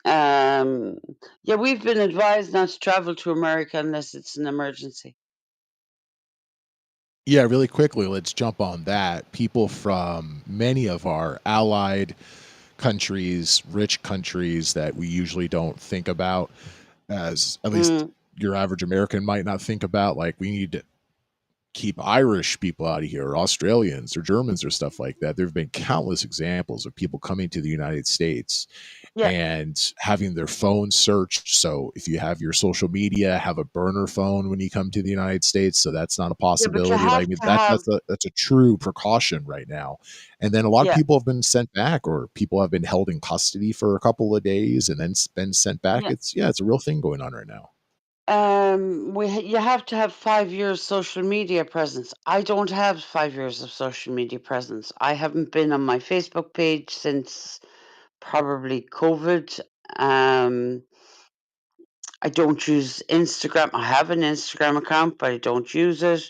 Yeah, we've been advised not to travel to America unless it's an emergency. Yeah, really quickly, let's jump on that. People from many of our allied countries, rich countries that we usually don't think about, as at least your average American might not think about, like we need to keep Irish people out of here, or Australians or Germans or stuff like that. There have been countless examples of people coming to the United States and having their phone searched. So if you have your social media, have a burner phone when you come to the United States. So that's not a possibility. have Like to have. that's a true precaution right now. And then a lot of people have been sent back, or people have been held in custody for a couple of days and then been sent back. It's a real thing going on right now. You have to have 5 years social media presence. I don't have 5 years of social media presence. I haven't been on my Facebook page since probably COVID. I don't use Instagram. I have an Instagram account, but I don't use it.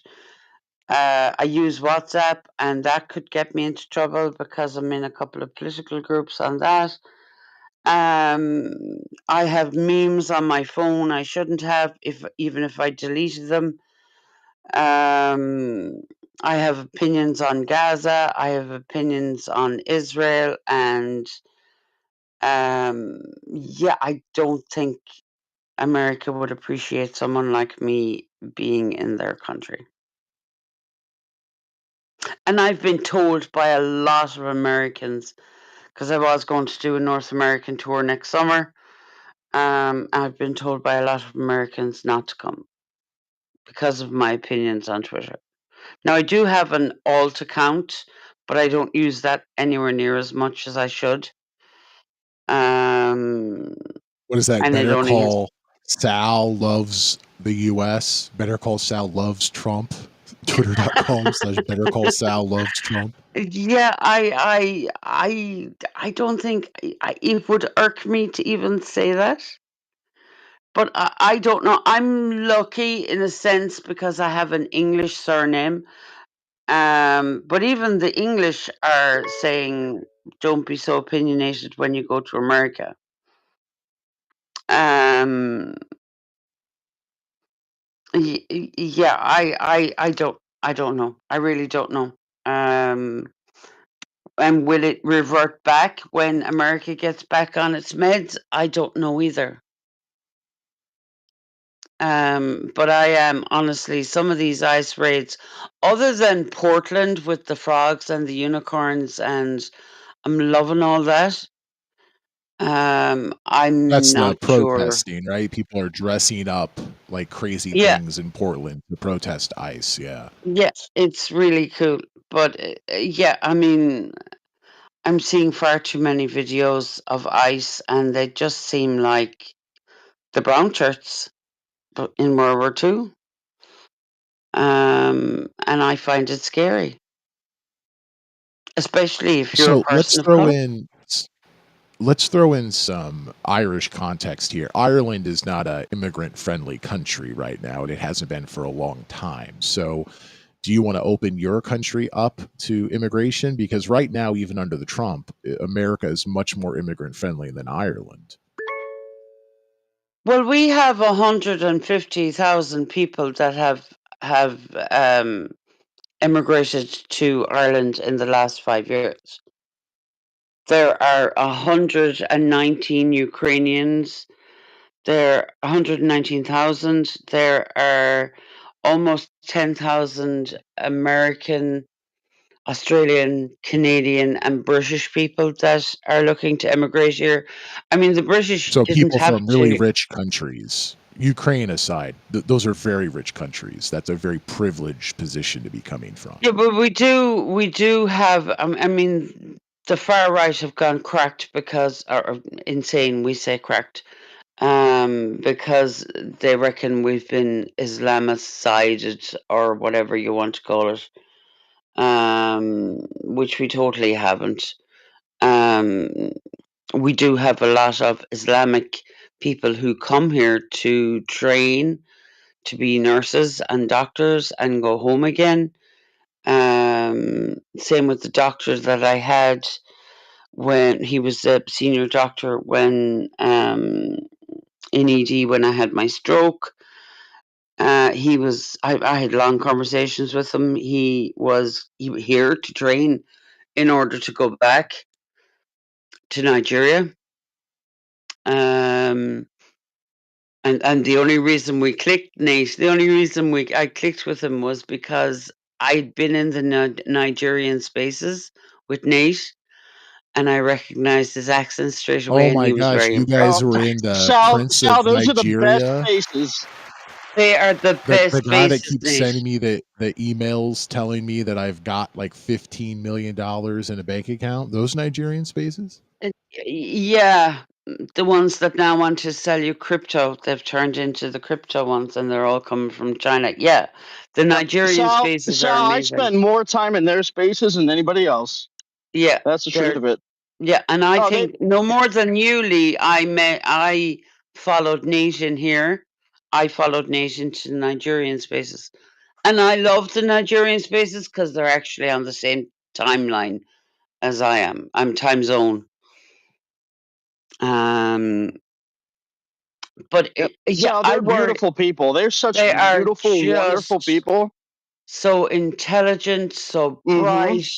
I use WhatsApp, and that could get me into trouble because I'm in a couple of political groups on that. I have memes on my phone I shouldn't have, even if I deleted them. I have opinions on Gaza. I have opinions on Israel, and I don't think America would appreciate someone like me being in their country. And I've been told by a lot of Americans, because I was going to do a North American tour next summer. I've been told by a lot of Americans not to come because of my opinions on Twitter. Now, I do have an alt account, but I don't use that anywhere near as much as I should. What is that? Better Call Sal loves the U.S. Better Call Sal loves Trump. Twitter.com/Better Call Sal loves Trump. Yeah, I don't think it would irk me to even say that. But I don't know. I'm lucky in a sense because I have an English surname. But even the English are saying, "Don't be so opinionated when you go to America." Yeah, I don't know. I really don't know. And will it revert back when America gets back on its meds? I don't know either. But I am honestly, some of these ice raids, other than Portland with the frogs and the unicorns, and I'm loving all that. That's the I'm not sure. protesting, right? People are dressing up like crazy things in Portland to protest ICE. Yeah. Yes, it's really cool. But I mean, I'm seeing far too many videos of ICE, and they just seem like the brown shirts in World War II. And I find it scary. especially if you're a So person of color. let's throw in some Irish context here. Ireland is not a immigrant friendly country right now, and it hasn't been for a long time. So do you want to open your country up to immigration? Because right now, even under the Trump, America is much more immigrant friendly than Ireland. Well, we have 150,000 people that have immigrated to Ireland in the last 5 years. There are 119 Ukrainians. There are 119,000. There are almost 10,000 American, Australian, Canadian, and British people that are looking to immigrate here. I mean, the British So didn't people have from really to. rich countries, Ukraine aside, those are very rich countries. That's a very privileged position to be coming from. Yeah, but we do have. I mean, the far right have gone cracked because, or insane. We say cracked, because they reckon we've been Islamicided or whatever you want to call it, which we totally haven't. Um, we do have a lot of Islamic people who come here to train to be nurses and doctors and go home again. Same with the doctor that I had when he was a senior doctor when in ED when I had my stroke. I had long conversations with him. He was here to train in order to go back to Nigeria. And the only reason we clicked, Nate, the only reason I clicked with him was because I'd been in the Nigerian spaces with Nate, and I recognized his accent straight away, Oh and my he was gosh, very you guys impressed. were in the Prince Sal, of those are the best Nigeria. faces. They are the The best guy that faces, keeps Nate. sending me the emails telling me that I've got like $15 million in a bank account. Those Nigerian spaces? Yeah, the ones that now want to sell you crypto, they've turned into the crypto ones, and they're all coming from China. Yeah, the Nigerian spaces are I amazing. spend more time in their spaces than anybody else. Yeah, That's the truth of it. yeah, and I Oh, think no more than you, Lee. I followed Nate in here. I followed Nate into the Nigerian spaces, and I love the Nigerian spaces because they're actually on the same timeline as I am. I'm time zone. But Yep. yeah, Sal, they're beautiful people. They're such They are beautiful, wonderful just people. so intelligent, so Mhm. bright,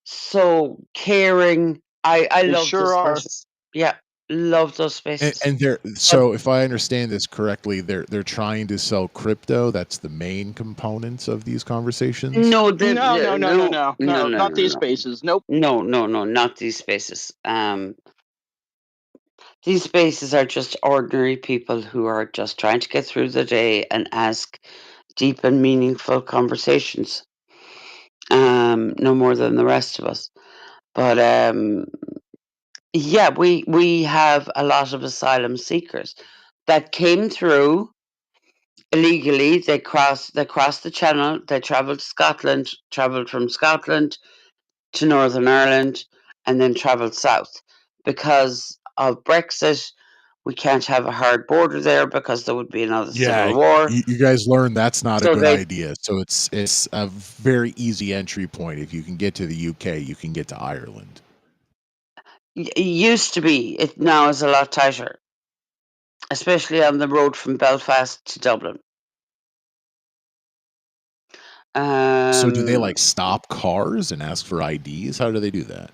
so caring. I They love those sure are. spaces. Yeah, love those spaces. And they're But so if I understand this correctly, they're trying to sell crypto. That's the main components of these conversations. no, Not these spaces. Nope. no, not these spaces. These spaces are just ordinary people who are just trying to get through the day and ask deep and meaningful conversations. No more than the rest of us. But yeah, we have a lot of asylum seekers that came through illegally. They crossed the channel. They travelled to Scotland, travelled from Scotland to Northern Ireland, and then travelled south. Because of Brexit, we can't have a hard border there because there would be another Yeah, civil war. you guys learned that's not a So good they idea. So it's a very easy entry point. If you can get to the UK, you can get to Ireland. it used to be. It now is a lot tighter, especially on the road from Belfast to Dublin. So do they like stop cars and ask for IDs? How do they do that?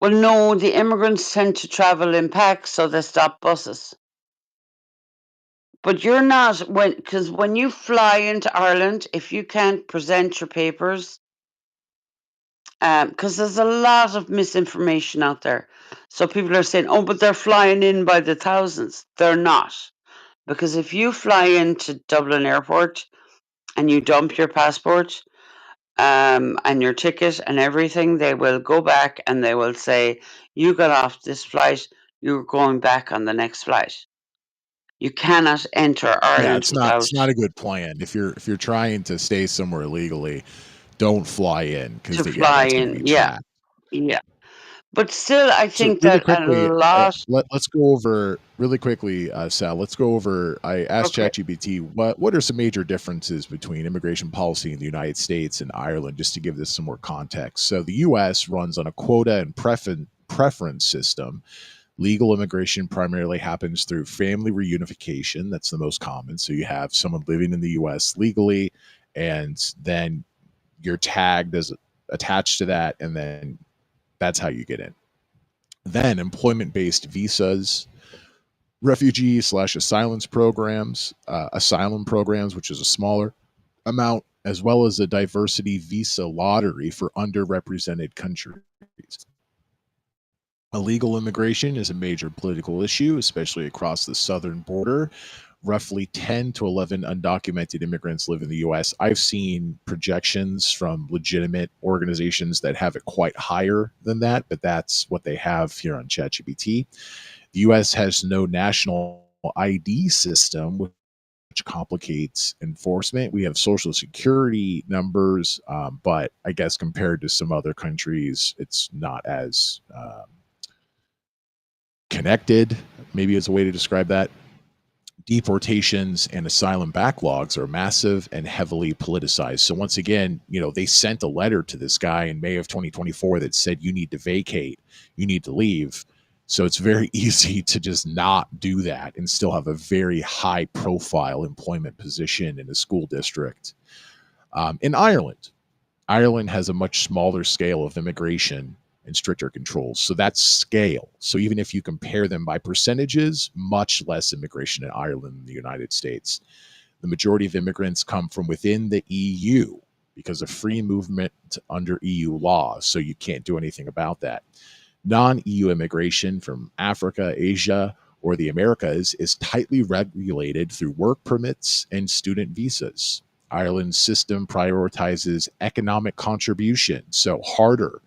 Well, no, the immigrants tend to travel in packs, so they stop buses. But you're not because when you fly into Ireland, if you can't present your papers, because there's a lot of misinformation out there. So people are saying, "Oh, but they're flying in by the thousands." They're not, because if you fly into Dublin Airport and you dump your passport, and your ticket and everything, they will go back and they will say, "You got off this flight. You're going back on the next flight." You cannot enter Yeah, Ireland without. it's not a good plan. If you're trying to stay somewhere legally, don't fly in because to fly that's going to be in. Yeah, tracked. yeah. But still, I So think really that a quickly, lot. let's go over really quickly, Sal. Let's go over. I asked Okay. ChatGPT what are some major differences between immigration policy in the United States and Ireland, just to give this some more context. So the U.S. runs on a quota and preference system. Legal immigration primarily happens through family reunification. That's the most common. So you have someone living in the U.S. legally, and then you're tagged as attached to that, and then that's how you get in. Then employment based visas, refugee slash asylum programs, which is a smaller amount, as well as a diversity visa lottery for underrepresented countries. Illegal immigration is a major political issue, especially across the southern border. Roughly 10 to 11 undocumented immigrants live in the US. I've seen projections from legitimate organizations that have it quite higher than that, but that's what they have here on ChatGPT. The US has no national ID system, which complicates enforcement. We have social security numbers, but I guess compared to some other countries, it's not as connected, maybe is a way to describe that. Deportations and asylum backlogs are massive and heavily politicized. So once again, they sent a letter to this guy in May of 2024 that said you need to vacate, you need to leave. So it's very easy to just not do that and still have a very high profile employment position in a school district. In Ireland has a much smaller scale of immigration and stricter controls. So that's scale. So even if you compare them by percentages, much less immigration in Ireland than the United States. The majority of immigrants come from within the EU because of free movement under EU law. So you can't do anything about that. Non-EU immigration from Africa, Asia, or the Americas is tightly regulated through work permits and student visas. Ireland's system prioritizes economic contribution, so harder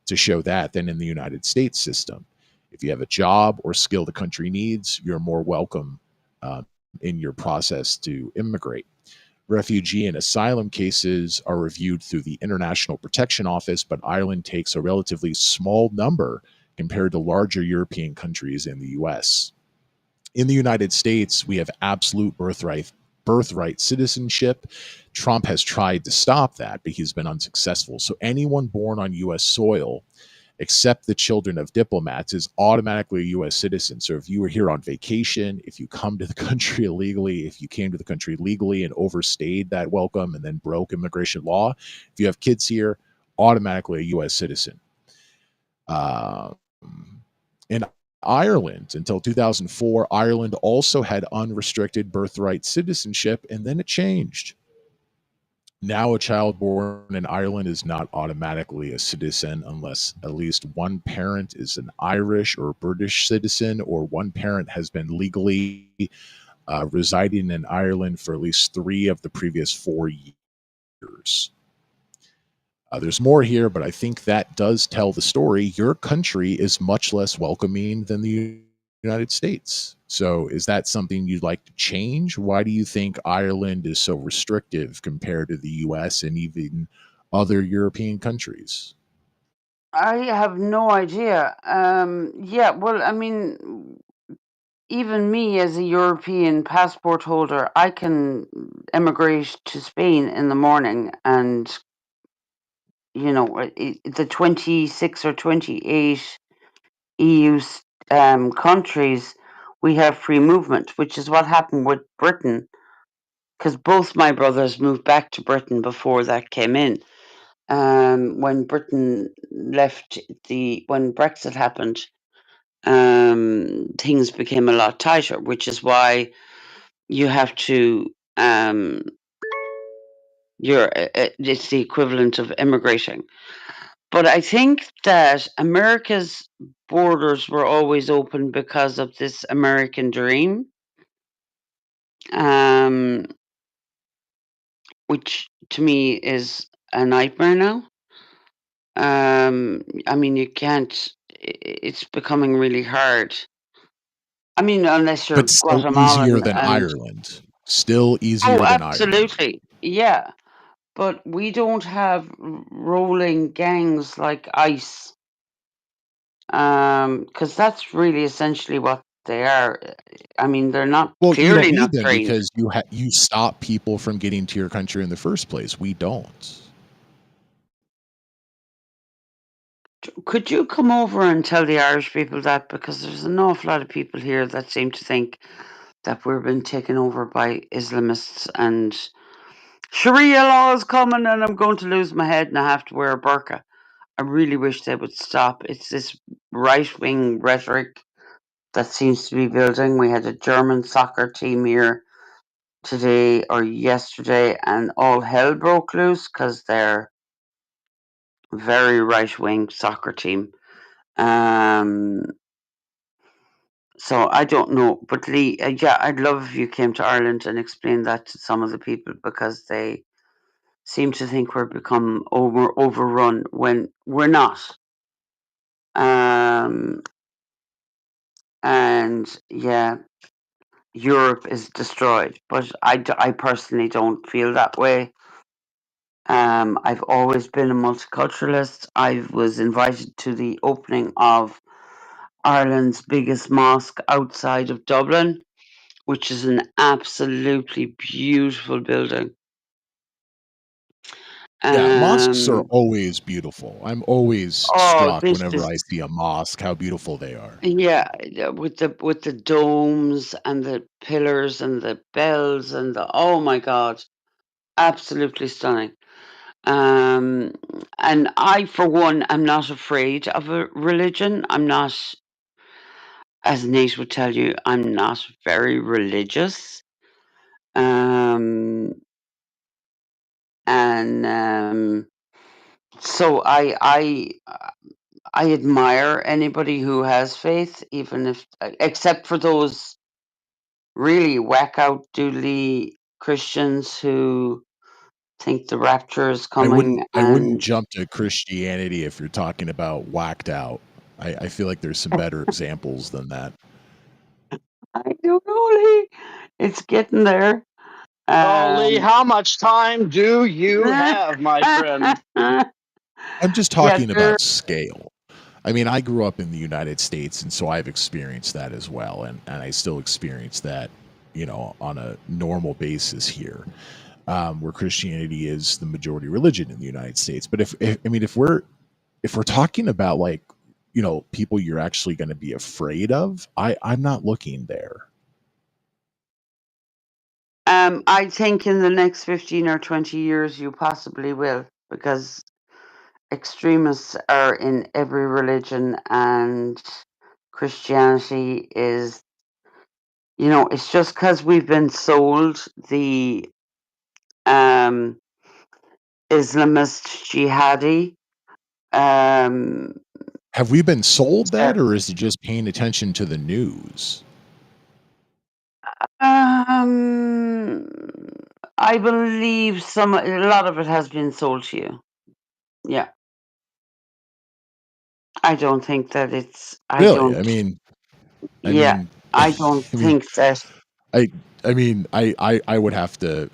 to show that than in the United States system. If you have a job or skill the country needs, you're more welcome in your process to immigrate. Refugee and asylum cases are reviewed through the International Protection Office, but Ireland takes a relatively small number compared to larger European countries in the US. In the United States, we have absolute birthright citizenship. Trump has tried to stop that, but he's been unsuccessful. So anyone born on US soil, except the children of diplomats, is automatically a US citizen. So if you were here on vacation, if you come to the country illegally, if you came to the country legally and overstayed that welcome and then broke immigration law, if you have kids here, automatically a US citizen. In Ireland, until 2004, Ireland also had unrestricted birthright citizenship, and then it changed. Now, a child born in Ireland is not automatically a citizen unless at least one parent is an Irish or British citizen, or one parent has been legally residing in Ireland for at least 3 of the previous 4 years. There's more here, but I think that does tell the story. Your country is much less welcoming than the United States. So is that something you'd like to change? Why do you think Ireland is so restrictive compared to the US and even other European countries? I have no idea. Yeah, well, I mean, even me as a European passport holder, I can emigrate to Spain in the morning, and the 26 or 28 EU countries, we have free movement, which is what happened with Britain, because both my brothers moved back to Britain before that came in. When Britain left, when Brexit happened, things became a lot tighter, which is why you have to it's the equivalent of immigrating. But I think that America's borders were always open because of this American dream, um, which to me is a nightmare now. I mean, you can't. It's becoming really hard. I mean, unless you're But still easier Guatemalan than and Ireland. Still oh, easier than Ireland. absolutely, yeah. but we don't have rolling gangs like ICE. Because that's really essentially what they are. I mean, they're not Well, you don't clearly need not them trained. because you stop people from getting to your country in the first place. We don't. Could you come over and tell the Irish people that? Because there's an awful lot of people here that seem to think that we're being taken over by Islamists and Sharia law is coming and I'm going to lose my head and I have to wear a burqa. I really wish they would stop. It's this right-wing rhetoric that seems to be building. We had a German soccer team here today or yesterday and all hell broke loose because they're a very right-wing soccer team. So I don't know, but Lee, yeah, I'd love if you came to Ireland and explained that to some of the people because they seem to think we're become overrun when we're not. And yeah, Europe is destroyed, but I personally don't feel that way. I've always been a multiculturalist. I was invited to the opening of Ireland's biggest mosque outside of Dublin, which is an absolutely beautiful building. Yeah, mosques are Um, always beautiful. I'm always oh, struck this whenever is I see a mosque how beautiful they are. yeah, with the domes and the pillars and the bells and the oh my God, absolutely stunning. Um, and I, for one, am not afraid of a religion. I'm not, as Nate would tell you, I'm not very religious. Um, and so I admire anybody who has faith, even if, except for those really whack out doodly Christians who think the rapture is coming I wouldn't and jump to Christianity if you're talking about whacked out. I feel like there's some better examples than that. I don't know, Lee. It's getting there. Oh, Lee, how much time do you have, my friend? I'm just yeah, talking about scale. I mean, I grew up in the United States, and so I've experienced that as well, and I still experience that, on a normal basis here, where Christianity is the majority religion in the United States. But if I mean, if we're talking about like, people you're actually going to be afraid of, I'm not looking there. I think in the next 15 or 20 years you possibly will, because extremists are in every religion and Christianity is, it's just because we've been sold the um, Islamist jihadi. Have we been sold uh, that, or is it just paying attention to the news? um, I believe a lot of it has been sold to you. Yeah. I don't think that Really? I yeah, mean, I don't I mean, think that, I, I would have to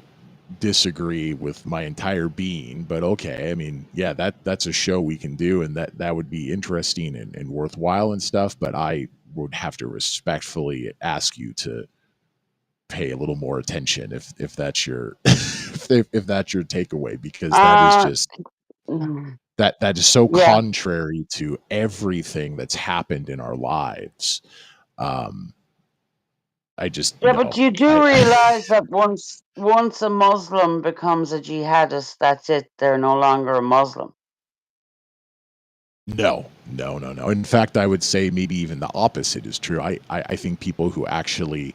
disagree with my entire being, but okay. I mean, yeah, that's a show we can do, and that would be interesting and worthwhile and stuff. But I would have to respectfully ask you to pay a little more attention if that's your if that's your takeaway, because that is uh, just mm, that is so yeah. contrary to everything that's happened in our lives. Um, I just, Yeah, but you do I realize that once a Muslim becomes a jihadist, that's it. They're no longer a Muslim. no, no, no, no. In fact, I would say maybe even the opposite is true. I think people who actually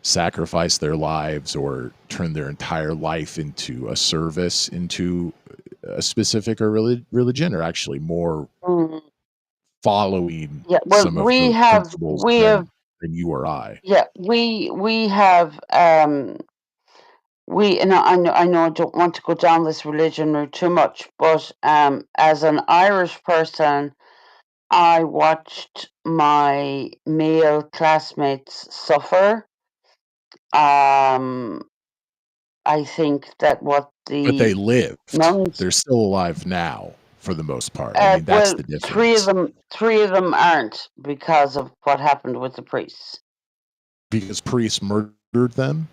sacrifice their lives or turn their entire life into a service into a specific or religion are actually more Mm, following yeah, well, some of those principles than you or I. we have we and I know I don't want to go down this religion route too much, but as an Irish person, I watched my male classmates suffer. Um, I think that what But they the lived. nuns. They're still alive now, for the most part. I mean, that's Well, the three of difference. them aren't because of what happened with the priests. Because priests murdered them,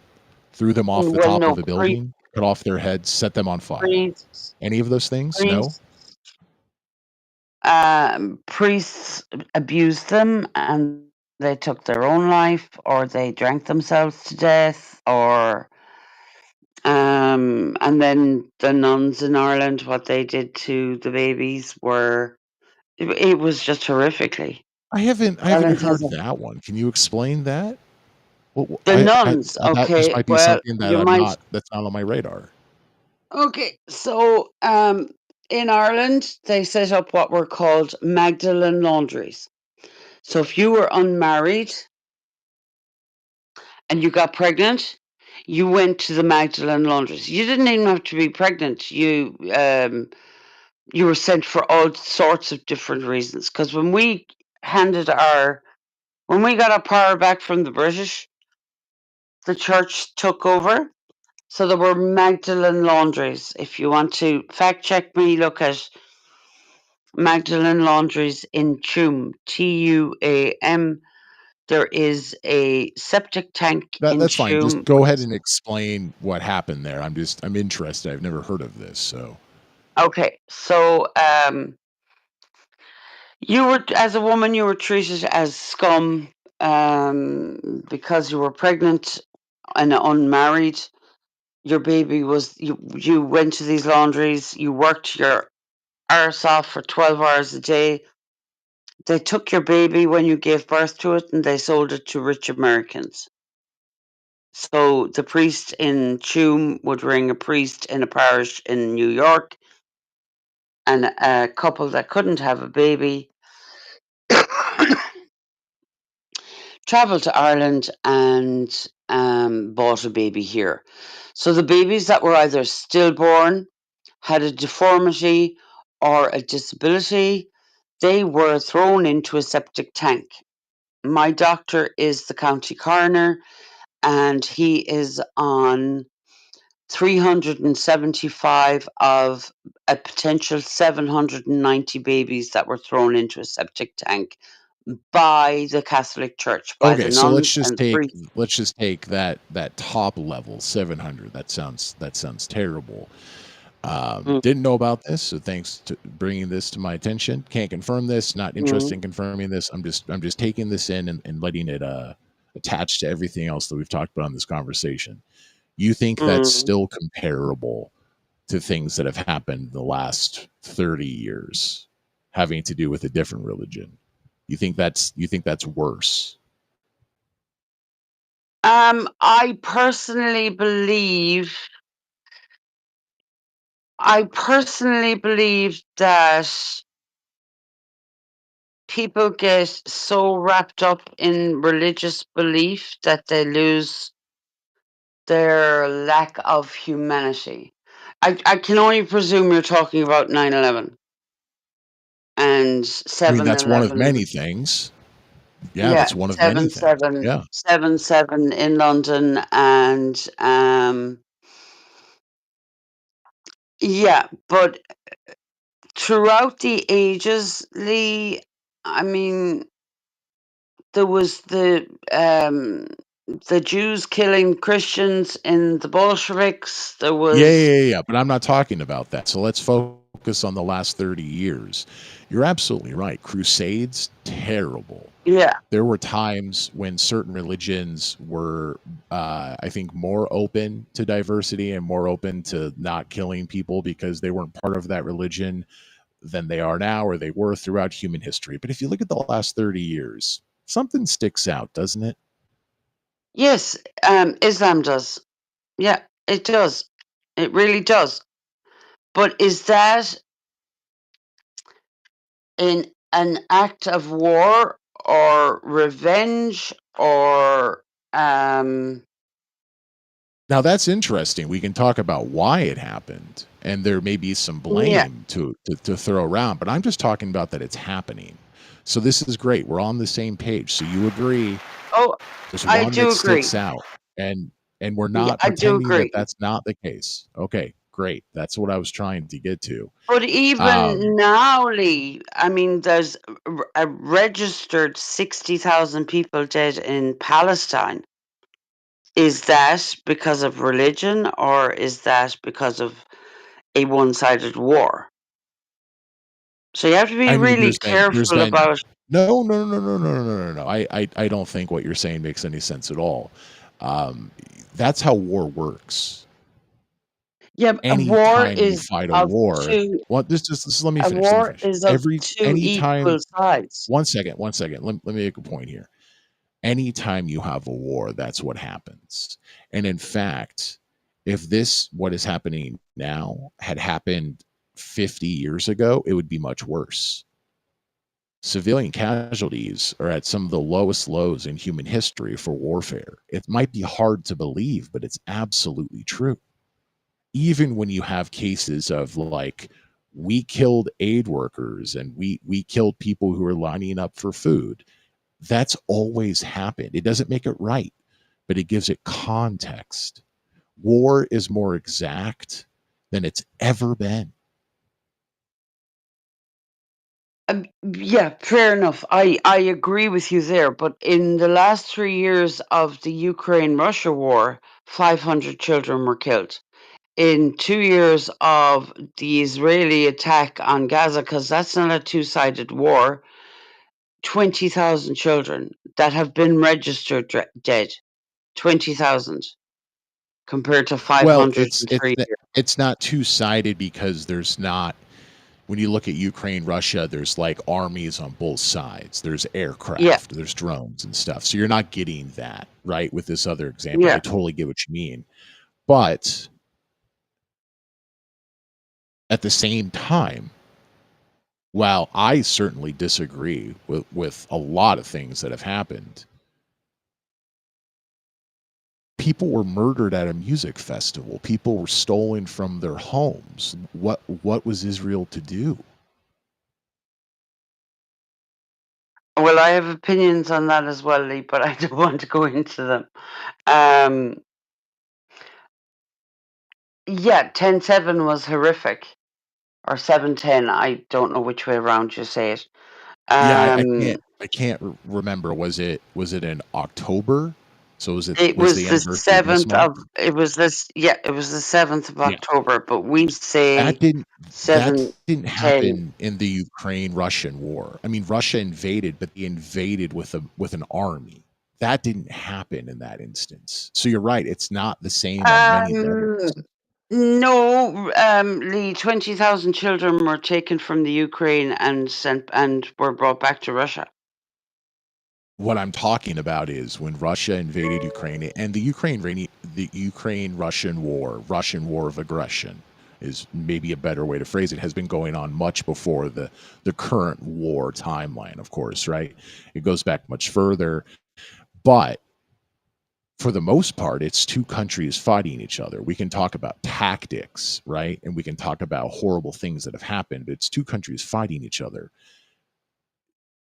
threw them off the Well, top of no, a building, cut off their heads, set them on fire. priests, Any of those things? No? priests, priests abused them and they took their own life, or they drank themselves to death, or and then the nuns in Ireland, what they did to the babies it was just horrifically. I haven't Ireland heard has a, that one. Can you explain that? Well, the nuns. that just Okay, might be well, something you might. that's not on my radar. Okay, so in Ireland, they set up what were called Magdalene laundries. So if you were unmarried and you got pregnant, you went to the Magdalene laundries. You didn't even have to be pregnant. You were sent for all sorts of different reasons. Because when we got our power back from the British, the church took over. So there were Magdalene laundries. If you want to fact check me, look at Magdalene laundries in Tuam, Tuam. There is a septic tank in That's fine. Just Tuam. go ahead and explain what happened there. I'm interested. I've never heard of this, so. Okay, so as a woman, you were treated as scum because you were pregnant and unmarried. Your baby was you went to these laundries. You worked your arse off for 12 hours a day. They took your baby when you gave birth to it and they sold it to rich Americans. So the priest in Tuam would ring a priest in a parish in New York, and a couple that couldn't have a baby traveled to Ireland and bought a baby here. So the babies that were either stillborn, had a deformity, or a disability, they were thrown into a septic tank. My doctor is the county coroner, and he is on 375 of a potential 790 babies that were thrown into a septic tank by the Catholic Church, by the Okay, so nuns and priests. let's just take that top level 700. That sounds terrible. Mm, Didn't know about this, so thanks to bringing this to my attention. Can't confirm this. Not interested mm, in confirming this. I'm just taking this in and letting it attach to everything else that we've talked about in this conversation. You think that's mm. still comparable to things that have happened the last 30 years having to do with a different religion? You think that's worse? I personally believe that people get so wrapped up in religious belief that they lose their lack of humanity. I can only presume you're talking about 9/11 and I mean, that's one of 7/11. many things. Yeah, Yeah, that's one of many seven things. seven Yeah. 7/7 in London, and yeah, but throughout the ages, Lee, I mean, there was the Jews killing Christians in the Bolsheviks. There was Yeah. But I'm not talking about that. So let's focus on the last 30 years. You're absolutely right. Crusades, terrible. yeah, There were times when certain religions were, I think, more open to diversity and more open to not killing people because they weren't part of that religion than they are now, or they were throughout human history. But if you look at the last 30 years, something sticks out, doesn't it? yes, Islam does. Yeah, it does. It really does. But is that in an act of war or revenge or Now that's interesting. We can talk about why it happened, and there may be some yeah. blame to throw around, but I'm just talking about that it's happening. So this is great. We're on the same page. So you agree Oh, there's I one do that agree. sticks out, and we're Yeah, not I do pretending that agree. that's not the case. Okay, Great. That's what I was trying to get to. But even now, Lee, I mean, there's a registered 60,000 people dead in Palestine. Is that because of religion, or is that because of a one-sided war? So you have to be I mean, really there's careful been about. no. I don't think what you're saying makes any sense at all. That's how war works. Yeah, a war Anytime you is fight a of war, two. well, this let me A finish. Let me war finish. is of two equal Anytime, sides. one second. Let me make a point here. Anytime you have a war, that's what happens. And in fact, if this what is happening now had happened 50 years ago, it would be much worse. Civilian casualties are at some of the lowest lows in human history for warfare. It might be hard to believe, but it's absolutely true. Even when you have cases of like, we killed aid workers and we killed people who were lining up for food, that's always happened. It doesn't make it right, but it gives it context. War is more exact than it's ever been. Yeah, fair enough. I agree with you there. But in the last 3 years of the Ukraine-Russia war, 500 children were killed. In 2 years of the Israeli attack on Gaza, because that's not a two-sided war, 20,000 children that have been registered dead. 20,000 compared to Well, 500 in 3 years. it's not two-sided because there's not, when you look at Ukraine, Russia, there's like armies on both sides. There's Yeah, aircraft, there's drones and stuff. So you're not getting that, right? With this other example, yeah. I totally get what you mean. But at the same time, while I certainly disagree with a lot of things that have happened, people were murdered at a music festival. People were stolen from their homes. What was Israel to do? Well, I have opinions on that as well, Lee, but I don't want to go into them. Um, yeah, 10/7 was horrific, or 7/10. I don't know which way around you say it. Yeah, Um, I can't remember. Was it in October? So it was was the the anniversary this 7th month? of it was this yeah, it was the 7th of Yeah. October, but we That say didn't that seven didn't ten. happen in the Ukraine-Russian war. I mean, Russia invaded, but they invaded with an army. That didn't happen in that instance. So you're right, it's not the same on many Um, levels. no, Lee, 20,000 children were taken from the Ukraine and sent and were brought back to Russia. What I'm talking about is when Russia invaded Ukraine and the Ukraine-Russian war, Russian war of aggression is maybe a better way to phrase it, has been going on much before the current war timeline, of course, right? It goes back much further, but for the most part, it's two countries fighting each other. We can talk about tactics, right? And we can talk about horrible things that have happened, but it's two countries fighting each other.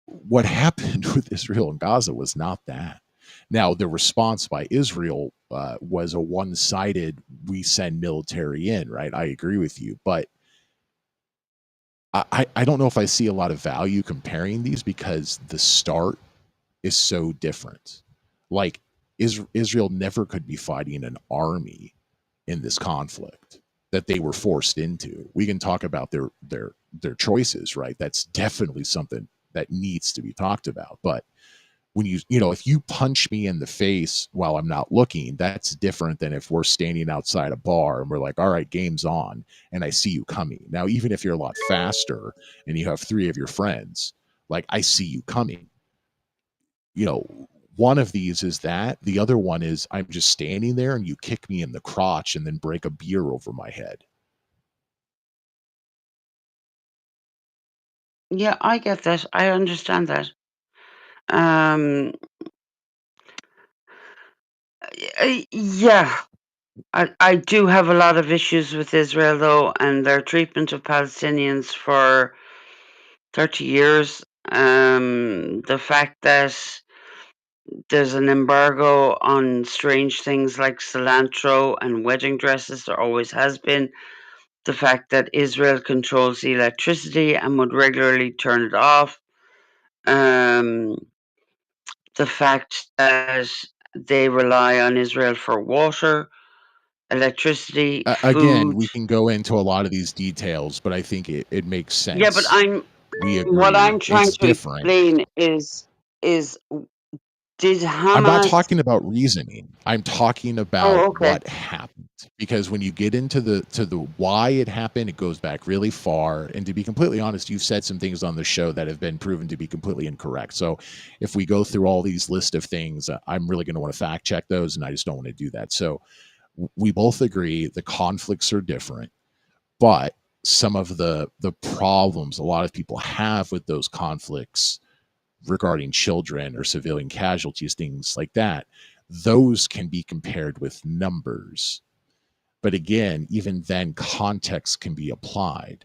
What happened with Israel and Gaza was not that. Now, the response by Israel was a one sided, we send military in, right? I agree with you. But I don't know if I see a lot of value comparing these because the start is so different. Like, Israel never could be fighting an army in this conflict that they were forced into. We can talk about their choices, right? That's definitely something that needs to be talked about. But when if you punch me in the face while I'm not looking, that's different than if we're standing outside a bar and we're like, all right, game's on, and I see you coming. Now, even if you're a lot faster and you have three of your friends, like I see you coming, you know, one of these is that. The other one is I'm just standing there and you kick me in the crotch and then break a beer over my head. Yeah, I get that. I understand that. Um, yeah, I do have a lot of issues with Israel, though, and their treatment of Palestinians for 30 years. The fact that there's an embargo on strange things like cilantro and wedding dresses. There always has been. The fact that Israel controls the electricity and would regularly turn it off. The fact that they rely on Israel for water, electricity, Again, food. we can go into a lot of these details, but I think it makes Yeah, but sense. We what agree. I'm trying It's to different. explain is did I'm not Hamas? talking about reasoning. I'm talking about Oh, okay. what happened. Because when you get into the why it happened, it goes back really far. And to be completely honest, you've said some things on the show that have been proven to be completely incorrect. So if we go through all these list of things, I'm really going to want to fact check those, and I just don't want to do that. So we both agree the conflicts are different, but some of the problems a lot of people have with those conflicts regarding children or civilian casualties, things like that, those can be compared with numbers. But again, even then, context can be applied.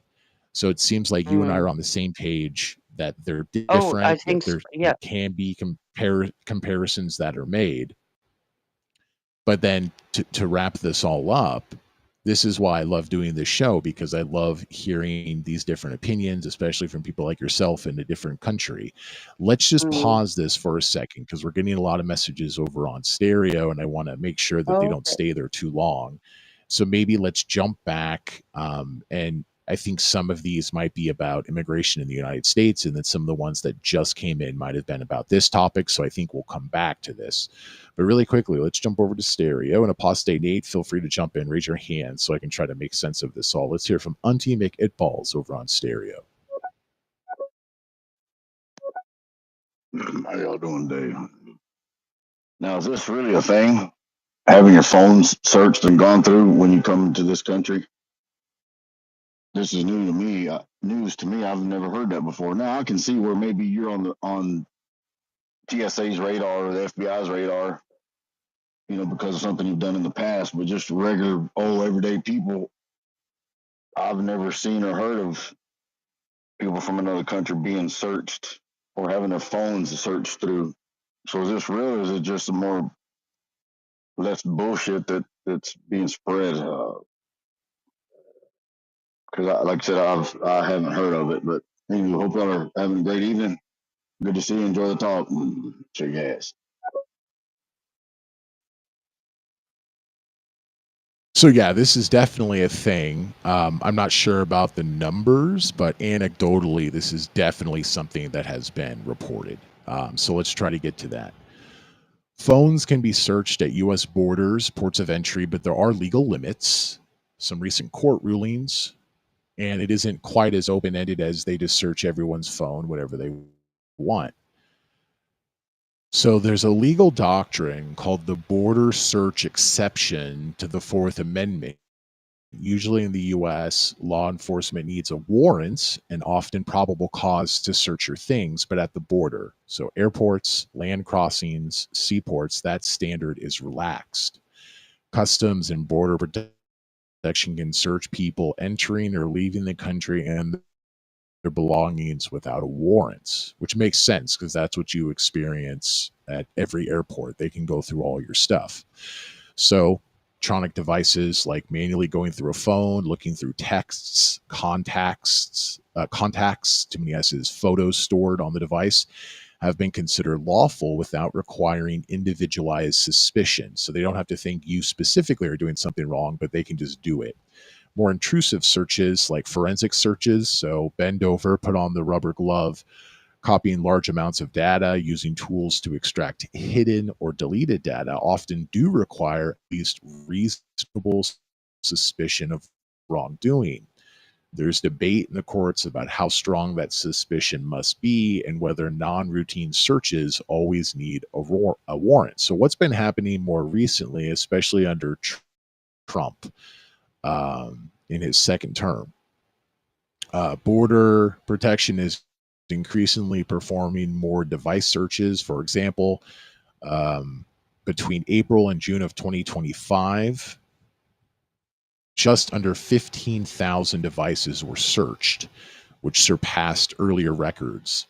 So it seems like you and I Mm. are on the same page that they're Oh, I different, that think yeah. there can be comparisons that are made. But then to wrap this all up, this is why I love doing this show, because I love hearing these different opinions, especially from people like yourself in a different country. Let's just Mm. pause this for a second because we're getting a lot of messages over on stereo, and I want to make sure that they Oh, don't okay. stay there too long. So maybe let's jump back. And I think some of these might be about immigration in the United States, and then some of the ones that just came in might have been about this topic. So I think we'll come back to this. But really quickly, let's jump over to stereo. And Apostate Nate, feel free to jump in, raise your hand so I can try to make sense of this all. Let's hear from Auntie McItballs over on stereo. How y'all doing today? Now, is this really a thing? Having your phones searched and gone through when you come to this country? This is new to me. News to me. I've never heard that before. Now I can see where maybe you're on TSA's radar or the FBI's radar, because of something you've done in the past. But just regular old everyday people, I've never seen or heard of people from another country being searched or having their phones searched through. So is this real, or is it just a more less bullshit that's being spread? Because like I said, I haven't heard of it. But anyway, hope y'all are having a great evening. Good to see you. Enjoy the talk. Shake your ass. So yeah, this is definitely a thing. I'm not sure about the numbers, but anecdotally, this is definitely something that has been reported. So let's try to get to that. Phones can be searched at U.S. borders, ports of entry, but there are legal limits. Some recent court rulings, and it isn't quite as open ended as they just search everyone's phone, whatever they want. So there's a legal doctrine called the border search exception to the Fourth Amendment. Usually in the US, law enforcement needs a warrant and often probable cause to search your things, but at the border, so airports, land crossings, seaports, that standard is relaxed. Customs and border protection can search people entering or leaving the country and their belongings without a warrant, which makes sense because that's what you experience at every airport. They can go through all your stuff. So, electronic devices like manually going through a phone, looking through texts, contacts, too many S's, photos stored on the device have been considered lawful without requiring individualized suspicion. So they don't have to think you specifically are doing something wrong, but they can just do it. More intrusive searches like forensic searches, so bend over, put on the rubber glove, copying large amounts of data using tools to extract hidden or deleted data often do require at least reasonable suspicion of wrongdoing. There's debate in the courts about how strong that suspicion must be and whether non routine searches always need a warrant. So, what's been happening more recently, especially under Trump in his second term, border protection is increasingly performing more device searches. For example, between April and June of 2025, just under 15,000 devices were searched, which surpassed earlier records.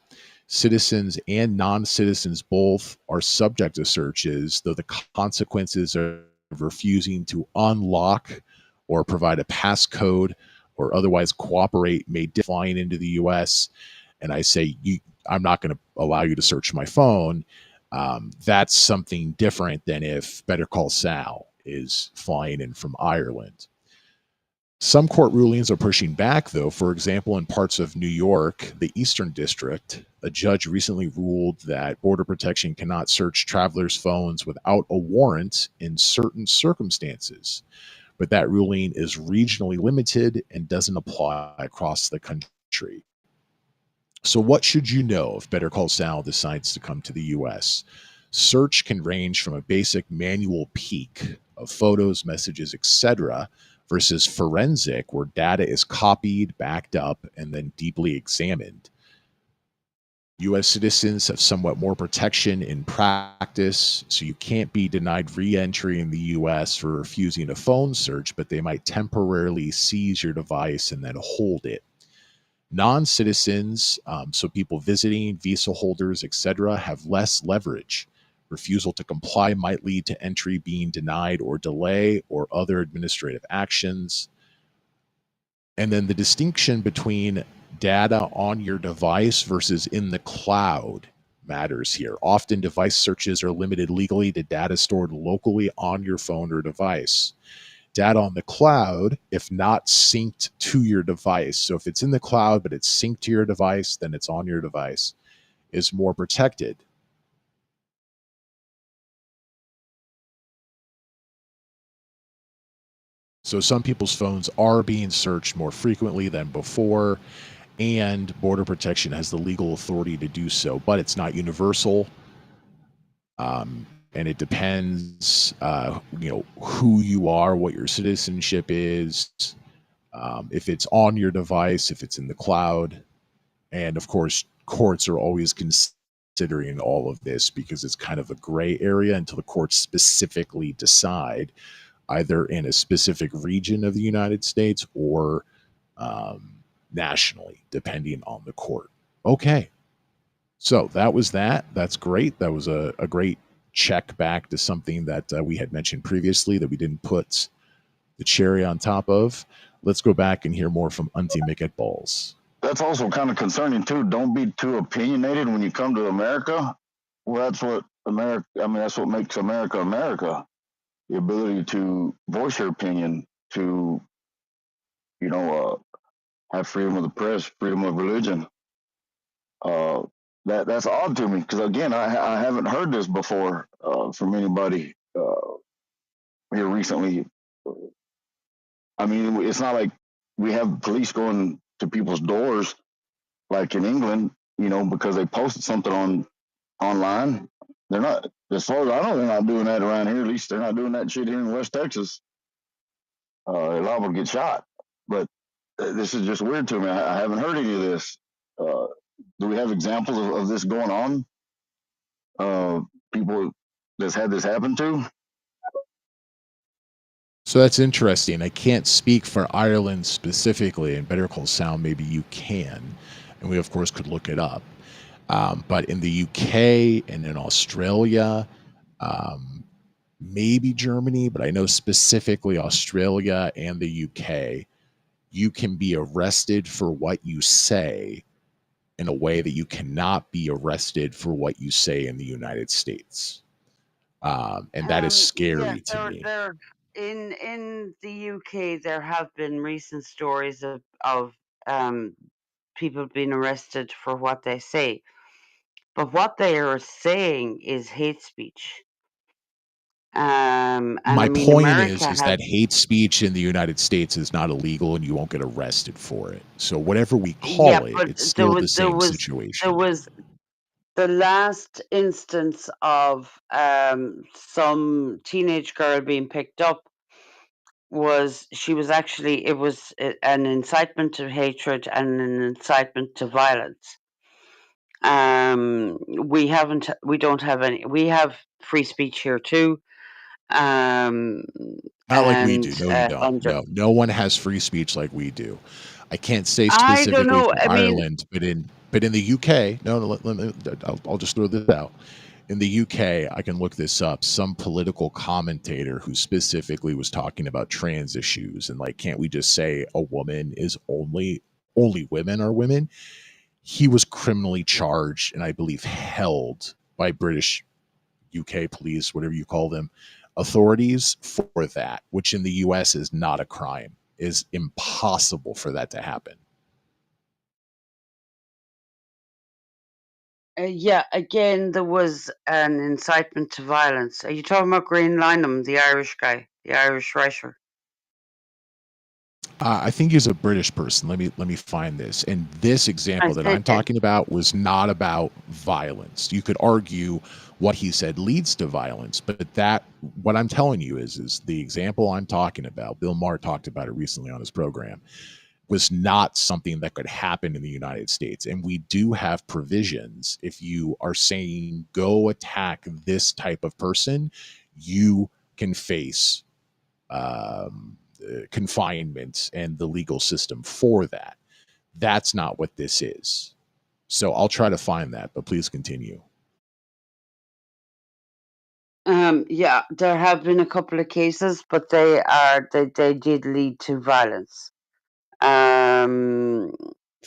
Citizens and non-citizens both are subject to searches, though the consequences of refusing to unlock or provide a passcode or otherwise cooperate may differ flying into the US. And I say, I'm not going to allow you to search my phone. That's something different than if Better Call Sal is flying in from Ireland. Some court rulings are pushing back, though. For example, in parts of New York, the Eastern District, a judge recently ruled that Border Protection cannot search travelers' phones without a warrant in certain circumstances. But that ruling is regionally limited and doesn't apply across the country. So, what should you know if Better Call Saul decides to come to the US? Search can range from a basic manual peek of photos, messages, etc., versus forensic, where data is copied, backed up, and then deeply examined. US citizens have somewhat more protection in practice, so you can't be denied re entry in the US for refusing a phone search, but they might temporarily seize your device and then hold it. Non-citizens, so people visiting, visa holders, etc., have less leverage. Refusal to comply might lead to entry being denied or delay or other administrative actions. And then the distinction between data on your device versus in the cloud matters here. Often device searches are limited legally to data stored locally on your phone or device. Data on the cloud, if not synced to your device, so if it's in the cloud but it's synced to your device, then it's on your device, is more protected. So some people's phones are being searched more frequently than before, and Border Protection has the legal authority to do so, but it's not universal. And it depends, who you are, what your citizenship is, if it's on your device, if it's in the cloud. And of course, courts are always considering all of this because it's kind of a gray area until the courts specifically decide, either in a specific region of the United States or nationally, depending on the court. Okay. So that was that. That's great. That was a great check back to something that we had mentioned previously that we didn't put the cherry on top of. Let's go back and hear more from Auntie Mick Balls. That's also kind of concerning too. Don't be too opinionated when you come to America. Well, that's what America. I mean, that's what makes America America. The ability to voice your opinion, to have freedom of the press, freedom of religion. That's odd to me because again, I haven't heard this before from anybody here recently. I mean, it's not like we have police going to people's doors like in England, because they posted something online. They're not, as far as I know, they're not doing that around here. At least they're not doing that shit here in West Texas. They're liable to get shot. But this is just weird to me. I haven't heard any of this. Do we have examples of this going on? People that's had this happen to? So that's interesting. I can't speak for Ireland specifically, and Better Call Saul, maybe you can. And we, of course, could look it up. But in the UK and in Australia, maybe Germany, but I know specifically Australia and the UK, you can be arrested for what you say in a way that you cannot be arrested for what you say in the United States. And that is scary to me. In the UK, there have been recent stories of people being arrested for what they say. But what they are saying is hate speech. And My I mean, point America is that hate speech in the United States is not illegal and you won't get arrested for it. So whatever we call it, but it's still the same situation. there was the last instance of some teenage girl being picked up. It was an incitement to hatred and an incitement to violence. We don't have any. We have free speech here too. Not like we do. No, you don't. No one has free speech like we do. I can't say specifically for Ireland, But in the UK, no, I'll just throw this out. In the UK, I can look this up. Some political commentator who specifically was talking about trans issues and like, can't we just say a woman is only women are women? He was criminally charged and I believe held by British UK police, whatever you call them, authorities for that, which in the US is not a crime. Is impossible for that to happen. Yeah, again, there was an incitement to violence. Are you talking about Green Lineham, the Irish guy, the Irish writer? I think he's a British person. Let me find this. And this example that I'm talking about was not about violence. You could argue what he said leads to violence, but that what I'm telling you is the example I'm talking about. Bill Maher talked about it recently on his program. Was not something that could happen in the United States. And we do have provisions. If you are saying go attack this type of person, you can face confinement and the legal system for that. That's not what this is. So I'll try to find that, but please continue. Yeah, there have been a couple of cases, but they did lead to violence.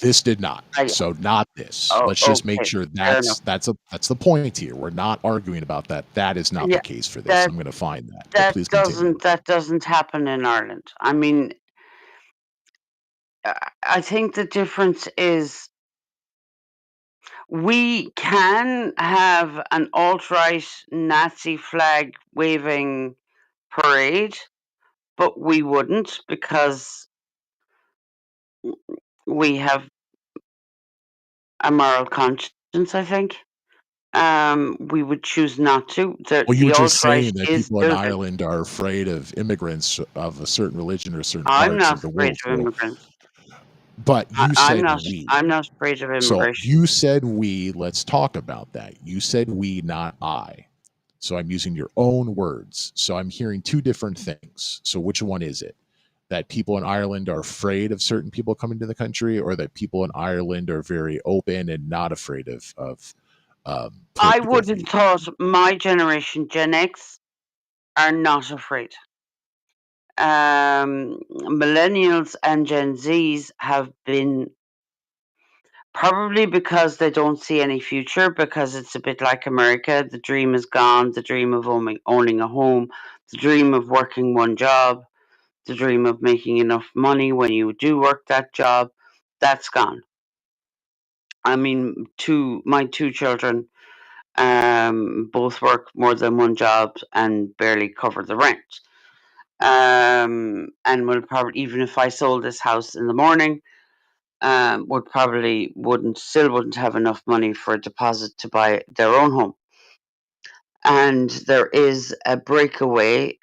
This did not. So not this. Let's just make sure that's the point here. We're not arguing about that. That is not the case for this. I'm going to find that. But please continue. That doesn't happen in Ireland. I mean, I think the difference is we can have an alt-right Nazi flag waving parade, but we wouldn't because we have a moral conscience, I think. We would choose not to. Well, you were just saying that people in Ireland are afraid of immigrants of a certain religion or certain parts of the world. I'm not afraid of immigrants. But you said we. I'm not afraid of immigration. So you said we. Let's talk about that. You said we, not I. So I'm using your own words. So I'm hearing two different things. So which one is it? That people in Ireland are afraid of certain people coming to the country, or that people in Ireland are very open and not afraid of I would have thought my generation, Gen X, are not afraid. Millennials and Gen Zs have been, probably because they don't see any future, because it's a bit like America. The dream is gone, the dream of owning a home, the dream of working one job, the dream of making enough money when you do work that job, that's gone. I mean, my two children both work more than one job and barely cover the rent. And will probably, even if I sold this house in the morning, wouldn't have enough money for a deposit to buy their own home. And there is a breakaway,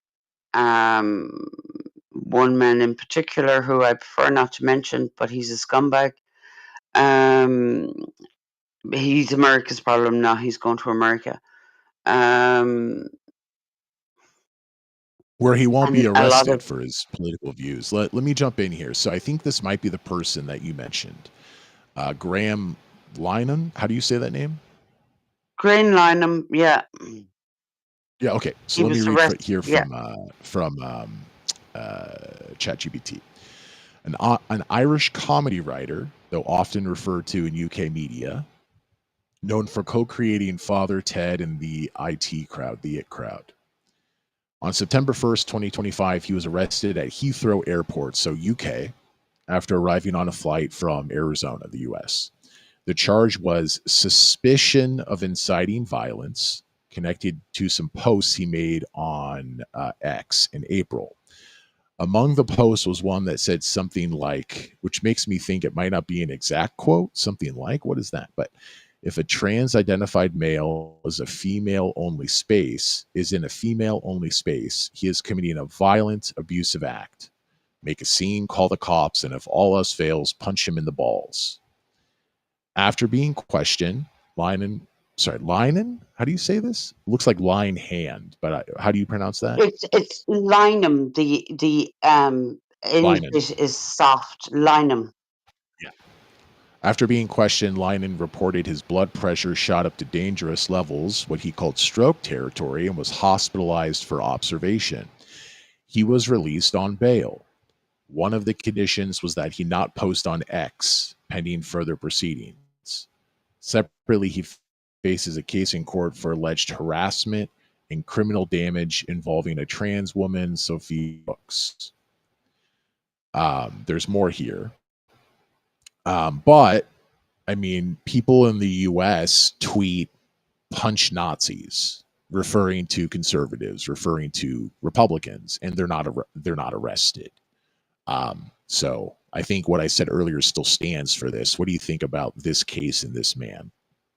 one man in particular who I prefer not to mention, but he's a scumbag. He's America's problem now. He's going to America. Where he won't be arrested for his political views. Let me jump in here. So I think this might be the person that you mentioned. Graham Lineham. How do you say that name? Graham Lineham, yeah. Yeah, okay. So let me read here from ChatGPT. An Irish comedy writer, though often referred to in UK media, known for co-creating Father Ted and the IT crowd, the IT crowd. On September 1st, 2025, he was arrested at Heathrow Airport, so UK, after arriving on a flight from Arizona, the US. The charge was suspicion of inciting violence connected to some posts he made on X in April. Among the posts was one that said something like, which makes me think it might not be an exact quote, something like, what is that? But if a trans-identified male is in a female-only space, he is committing a violent, abusive act. Make a scene, call the cops, and if all else fails, punch him in the balls. After being questioned, Linen, how do you say this? Looks like line hand, but how do you pronounce that? It's Lineham. The English is soft. Lineham. Yeah. After being questioned, Lyman reported his blood pressure shot up to dangerous levels, what he called stroke territory, and was hospitalized for observation. He was released on bail. One of the conditions was that he not post on X pending further proceedings. Separately, he faces a case in court for alleged harassment and criminal damage involving a trans woman, Sophie Brooks. There's more here. But, I mean, people in the US tweet punch Nazis, referring to conservatives, referring to Republicans, and they're not arrested. So I think what I said earlier still stands for this. What do you think about this case and this man?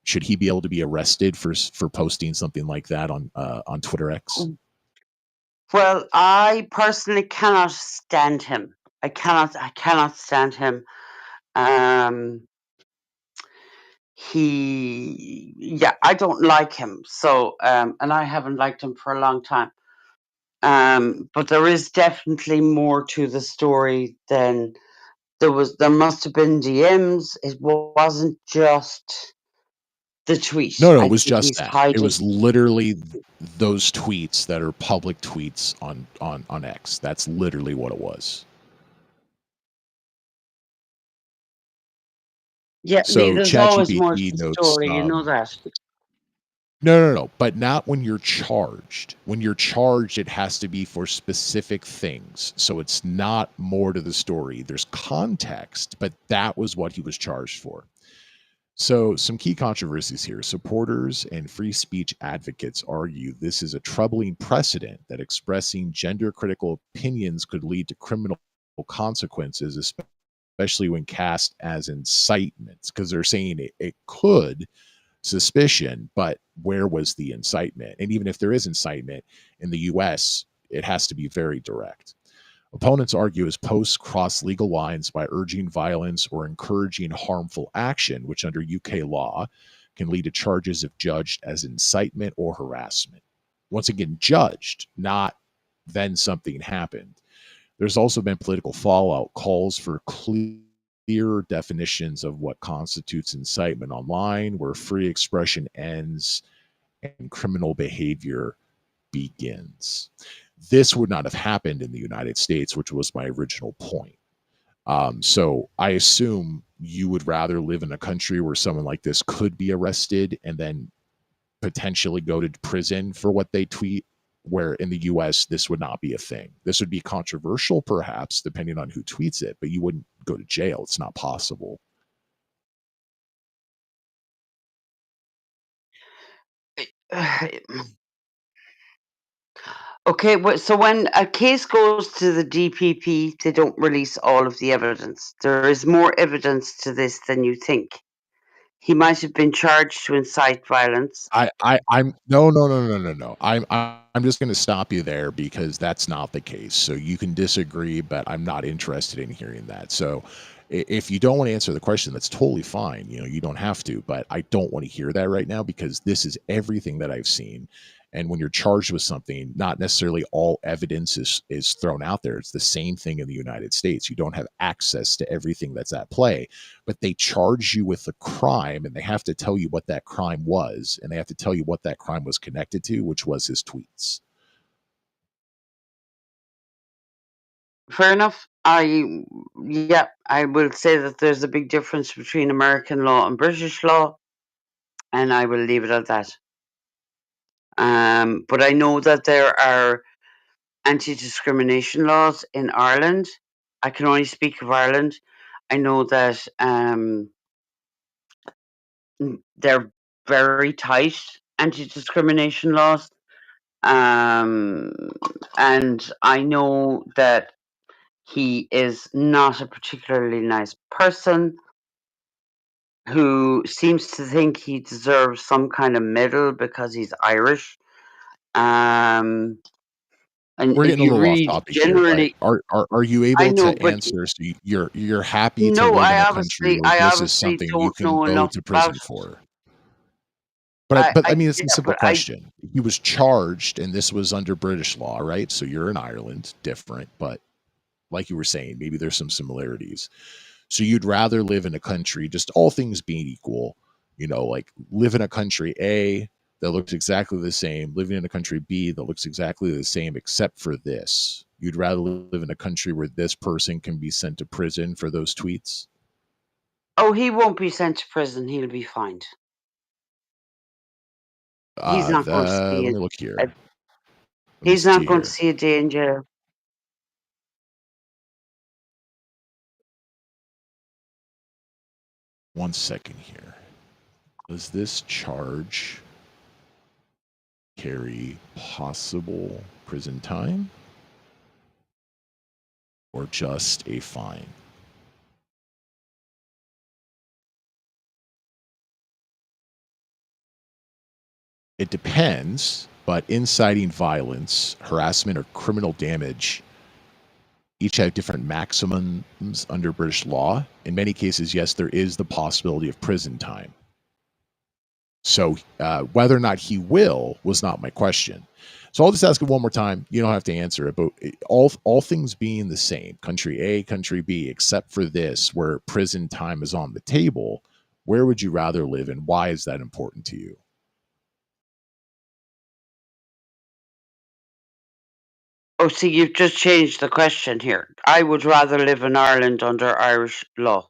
Should he be able to be arrested for posting something like that on Twitter X? Well, I personally cannot stand him. I cannot stand him. I don't like him. So, and I haven't liked him for a long time. But there is definitely more to the story than there must have been DMs. It wasn't just the tweet. No, I it was think just he's that. It hiding. was literally those tweets that are public tweets on X. That's literally what it was. Yeah, So there's always more to ChatGPT the notes. story, you know that. No, but not when you're charged. When you're charged, it has to be for specific things. So it's not more to the story. There's context, but that was what he was charged for. So, some key controversies here. Supporters and free speech advocates argue this is a troubling precedent that expressing gender critical opinions could lead to criminal consequences, especially when cast as incitements, because they're saying it could, suspicion, but where was the incitement? And even if there is incitement in the US, it has to be very direct. Opponents argue his posts cross legal lines by urging violence or encouraging harmful action, which under UK law can lead to charges if judged as incitement or harassment. Once again, judged, not then something happened. There's also been political fallout, calls for clear definitions of what constitutes incitement online, where free expression ends and criminal behavior begins. This would not have happened in the United States, which was my original point. So I assume you would rather live in a country where someone like this could be arrested and then potentially go to prison for what they tweet, where in the US, this would not be a thing. This would be controversial, perhaps, depending on who tweets it, but you wouldn't go to jail. It's not possible. Okay, so when a case goes to the DPP, they don't release all of the evidence. There is more evidence to this than you think. He might have been charged to incite violence. I'm no. I'm just going to stop you there because that's not the case. So you can disagree, but I'm not interested in hearing that. So if you don't want to answer the question, that's totally fine. You know, you don't have to, but I don't want to hear that right now because this is everything that I've seen. And when you're charged with something, not necessarily all evidence is thrown out there. It's the same thing in the United States. You don't have access to everything that's at play, but they charge you with a crime and they have to tell you what that crime was, and they have to tell you what that crime was connected to, which was his tweets. Fair enough. I will say that there's a big difference between American law and British law, and I will leave it at that. But I know that there are anti-discrimination laws in Ireland. I can only speak of Ireland. I know that they're very tight anti-discrimination laws. And I know that he is not a particularly nice person who seems to think he deserves some kind of medal because he's Irish. And We're getting a you little off read topic here, but generally, are you I able know, to but answer? So you're happy to no, live in a country where I this is obviously something you don't can know go enough to about prison it. for? But I mean, it's a Yeah, simple but I question. He was charged, and this was under British law, right? So you're in Ireland, different, but like you were saying, maybe there's some similarities. So you'd rather live in a country, just all things being equal, like live in a country A that looks exactly the same, living in a country B that looks exactly the same, except for this. You'd rather live in a country where this person can be sent to prison for those tweets? Oh, he won't be sent to prison. He'll be fined. He's not going to see Let it. me look here. Let me He's not see going to here. see a day in jail. One second here. Does this charge carry possible prison time or just a fine? It depends, but inciting violence, harassment, or criminal damage each have different maximums under British law. In many cases, yes, there is the possibility of prison time. So whether or not he will was not my question. So I'll just ask it one more time. You don't have to answer it, but all things being the same, country A, country B, except for this, where prison time is on the table, where would you rather live and why is that important to you? Oh, see, you've just changed the question here. I would rather live in Ireland under Irish law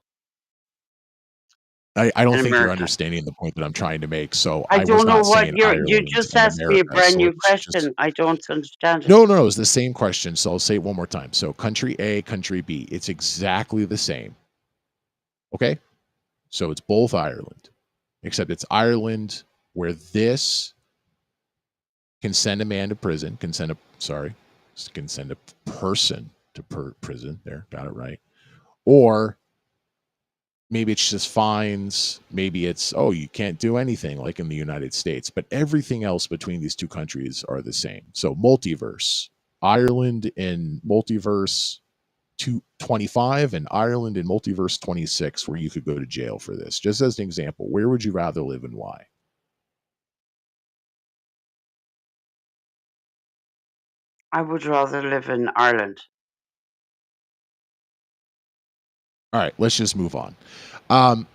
I don't than think you're America. understanding the point that I'm trying to make. So I I was don't know not what saying you Ireland just and asked me a America. brand So new it's just question. I don't understand it. no. It's the same question. So I'll say it one more time. So country A, country B, it's exactly the same. Okay, so it's both Ireland, except it's Ireland where this can send a man to prison, can send a person to prison. There, got it right. Or maybe it's just fines. Maybe it's, oh, you can't do anything like in the United States. But everything else between these two countries are the same. So multiverse, Ireland in multiverse 225 and Ireland in multiverse 26, where you could go to jail for this. Just as an example, where would you rather live and why? I would rather live in Ireland. All right, let's just move on.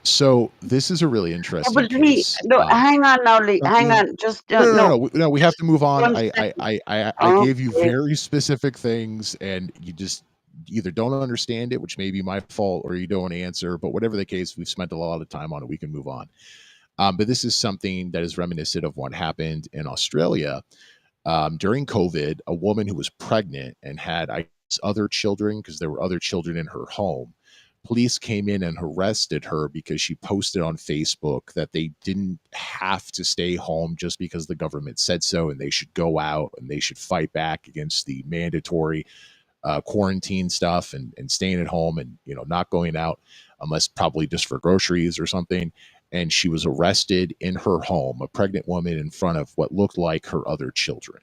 So this is a really Oh, interesting but Lee, case. no, hang on now, Lee. Hang Something on. Just no, no. no, we have to move on. 1 second. I gave you Okay. very specific things, and you just either don't understand it, which may be my fault, or you don't answer. But whatever the case, we've spent a lot of time on it. We can move on. But this is something that is reminiscent of what happened in Australia during COVID. A woman who was pregnant and had other children, because there were other children in her home. Police came in and arrested her because she posted on Facebook that they didn't have to stay home just because the government said so, and they should go out and they should fight back against the mandatory quarantine stuff and staying at home and not going out unless probably just for groceries or something. And she was arrested in her home, a pregnant woman in front of what looked like her other children.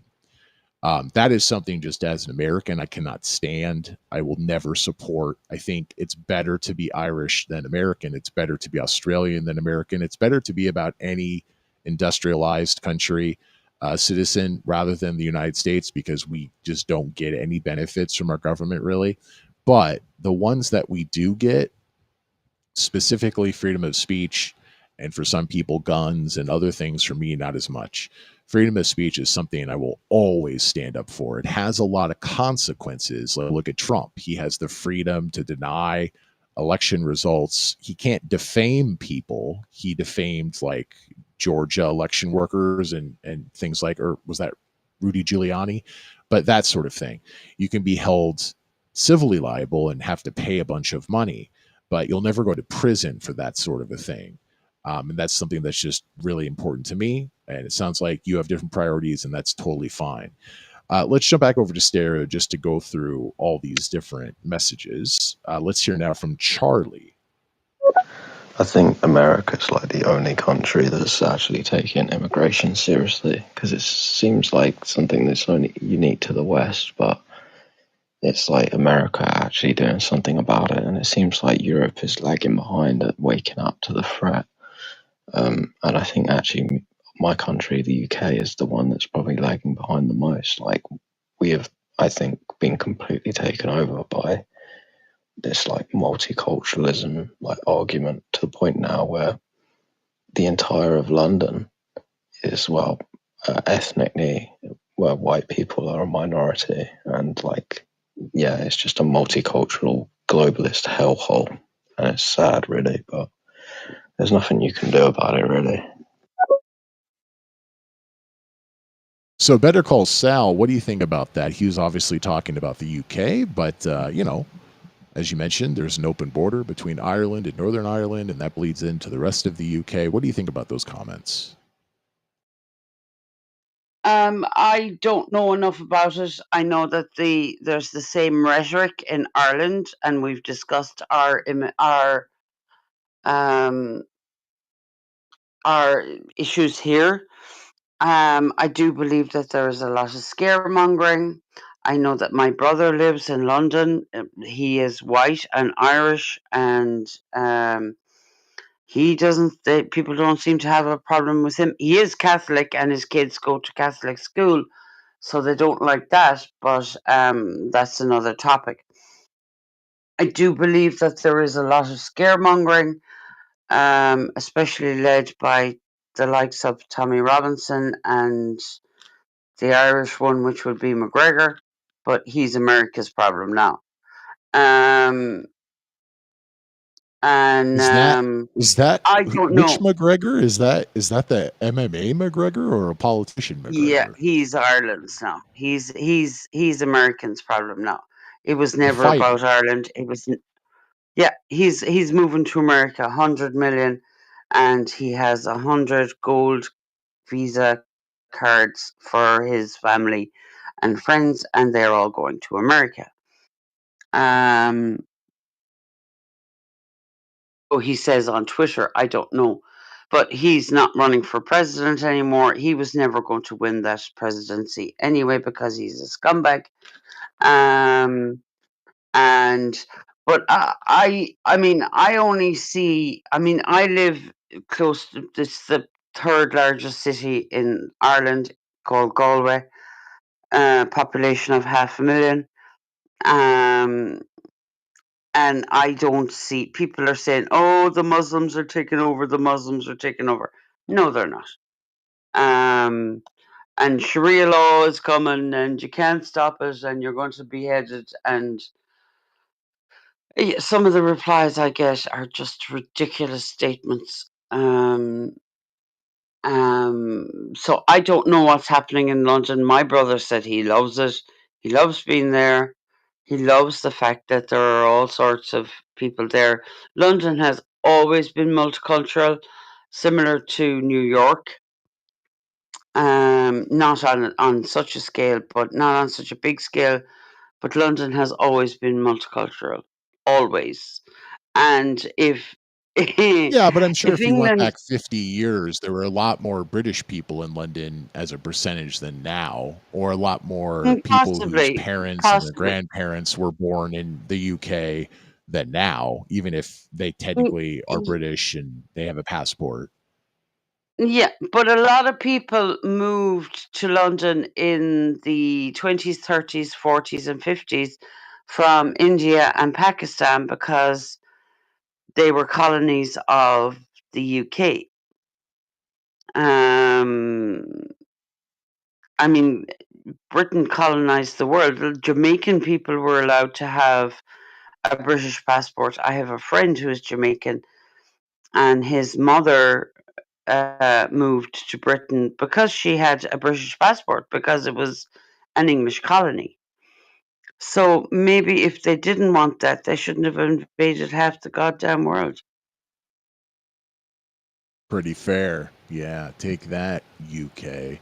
That is something, just as an American, I cannot stand. I will never support. I think it's better to be Irish than American. It's better to be Australian than American. It's better to be about any industrialized country citizen rather than the United States, because we just don't get any benefits from our government, really. But the ones that we do get, specifically freedom of speech, and for some people, guns and other things, for me, not as much. Freedom of speech is something I will always stand up for. It has a lot of consequences. Like, look at Trump. He has the freedom to deny election results. He can't defame people. He defamed like Georgia election workers and things like, or was that Rudy Giuliani? But that sort of thing. You can be held civilly liable and have to pay a bunch of money, but you'll never go to prison for that sort of a thing. And that's something that's just really important to me. And it sounds like you have different priorities, and that's totally fine. Let's jump back over to stereo just to go through all these different messages. Let's hear now from Charlie. I think America's like the only country that's actually taking immigration seriously, because it seems like something that's only unique to the West, but it's like America actually doing something about it, and it seems like Europe is lagging behind at waking up to the threat. And I think actually my country, the UK, is the one that's probably lagging behind the most. Like, we have, I think, been completely taken over by this like multiculturalism like argument to the point now where the entire of London is ethnically where white people are a minority, and like it's just a multicultural globalist hellhole, and it's sad really, but there's nothing you can do about it really. So Better Call Sal, what do you think about that? He was obviously talking about the UK, but as you mentioned, there's an open border between Ireland and Northern Ireland, and that bleeds into the rest of the UK. What do you think about those comments? I don't know enough about it. I know that there's the same rhetoric in Ireland, and we've discussed our issues here. I do believe that there is a lot of scaremongering. I know that my brother lives in London. He is white and Irish, and people don't seem to have a problem with him. He is Catholic, and his kids go to Catholic school, so they don't like that. But that's another topic. I do believe that there is a lot of scaremongering, especially led by the likes of Tommy Robinson and the Irish one, which would be McGregor, but he's America's problem now. And Is that I don't which know. McGregor? Is that the MMA McGregor or a politician Yeah, McGregor? he's Ireland's now. He's Americans' problem now. It was The never fighter. about Ireland. He's moving to America, 100 million, and he has 100 gold Visa cards for his family and friends, and they're all going to America. He says on Twitter, I don't know. But he's not running for president anymore. He was never going to win that presidency anyway because he's a scumbag. But I only see. I live close to this the third largest city in Ireland called Galway. Population of 500,000. And I don't see people are saying, "Oh, the Muslims are taking over. The Muslims are taking over." No, they're not. And Sharia law is coming, and you can't stop it, and you're going to be beheaded. And some of the replies I get are just ridiculous statements. So I don't know what's happening in London. My brother said he loves it. He loves being there. He loves the fact that there are all sorts of people there. London has always been multicultural, similar to New York. Not on such a scale, but not on such a big scale. But London has always been multicultural, always. And if Yeah, but I'm sure if if you went England back 50 years, there were a lot more British people in London as a percentage than now, or a lot more people whose possibly, parents and their possibly, grandparents were born in the UK than now, even if they mm, technically are British and they have a passport. yeah, but a lot of people moved to London in the 20s, 30s, 40s, and 50s from India and Pakistan because they were colonies of the UK. I mean, Britain colonized the world. The Jamaican people were allowed to have a British passport. I have a friend who is Jamaican, and his mother moved to Britain because she had a British passport because it was an English colony. So maybe if they didn't want that, they shouldn't have invaded half the goddamn world. Pretty fair. Yeah, take that, UK.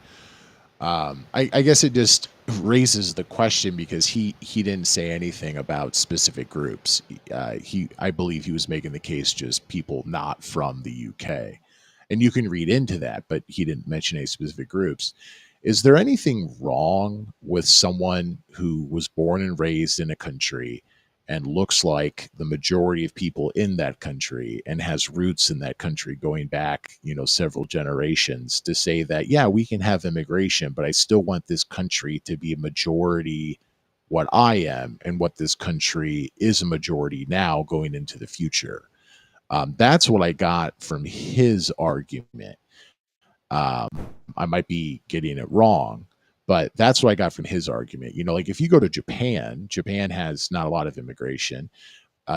I guess it just raises the question because he didn't say anything about specific groups. I believe he was making the case just people not from the UK, and you can read into that, but he didn't mention any specific groups. Is there anything wrong with someone who was born and raised in a country and looks like the majority of people in that country and has roots in that country going back, several generations to say that, yeah, we can have immigration, but I still want this country to be a majority what I am and what this country is a majority now going into the future. That's what I got from his argument. Um, I might be getting it wrong, but that's what I got from his argument. You know, like if you go to Japan, Japan has not a lot of immigration.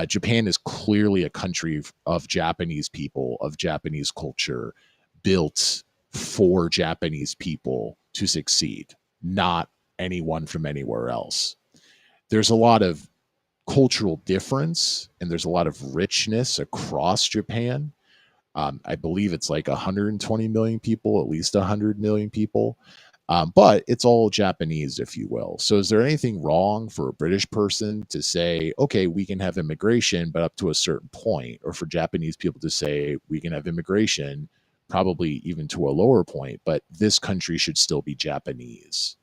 Japan is clearly a country of Japanese people, of Japanese culture, built for Japanese people to succeed, not anyone from anywhere else. There's a lot of cultural difference and there's a lot of richness across Japan. I believe it's like 120 million people, at least 100 million people. But it's all Japanese, if you will. So, is there anything wrong for a British person to say, okay, we can have immigration, but up to a certain point, or for Japanese people to say, we can have immigration, probably even to a lower point, but this country should still be Japanese?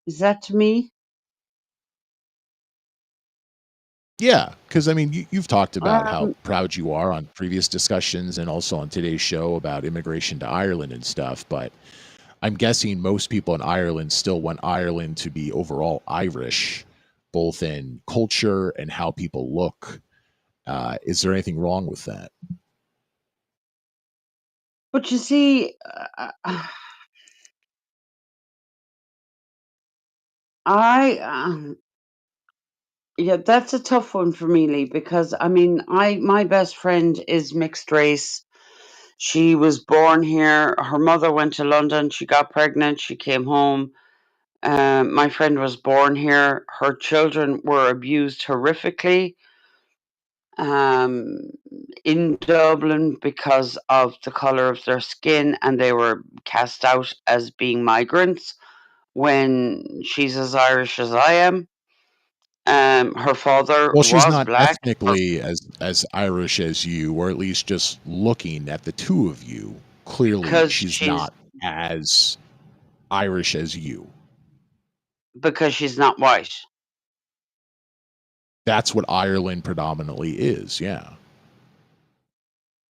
Is that to me? Yeah, because I mean, you've talked about how Um, proud you are on previous discussions and also on today's show about immigration to Ireland and stuff. But I'm guessing most people in Ireland still want Ireland to be overall Irish, both in culture and how people look. Is there anything wrong with that? but you see, I yeah, that's a tough one for me, Lee, because I mean, my best friend is mixed race. She was born here. Her mother went to London. She got pregnant. She came home. My friend was born here. Her children were abused horrifically um, in Dublin because of the color of their skin, and they were cast out as being migrants when she's as Irish as I am. Her father Well, she's was not black. ethnically as Irish as you, or at least just looking at the two of you, clearly because she's she's not as Irish as you. because she's not white. That's what Ireland predominantly is. Yeah.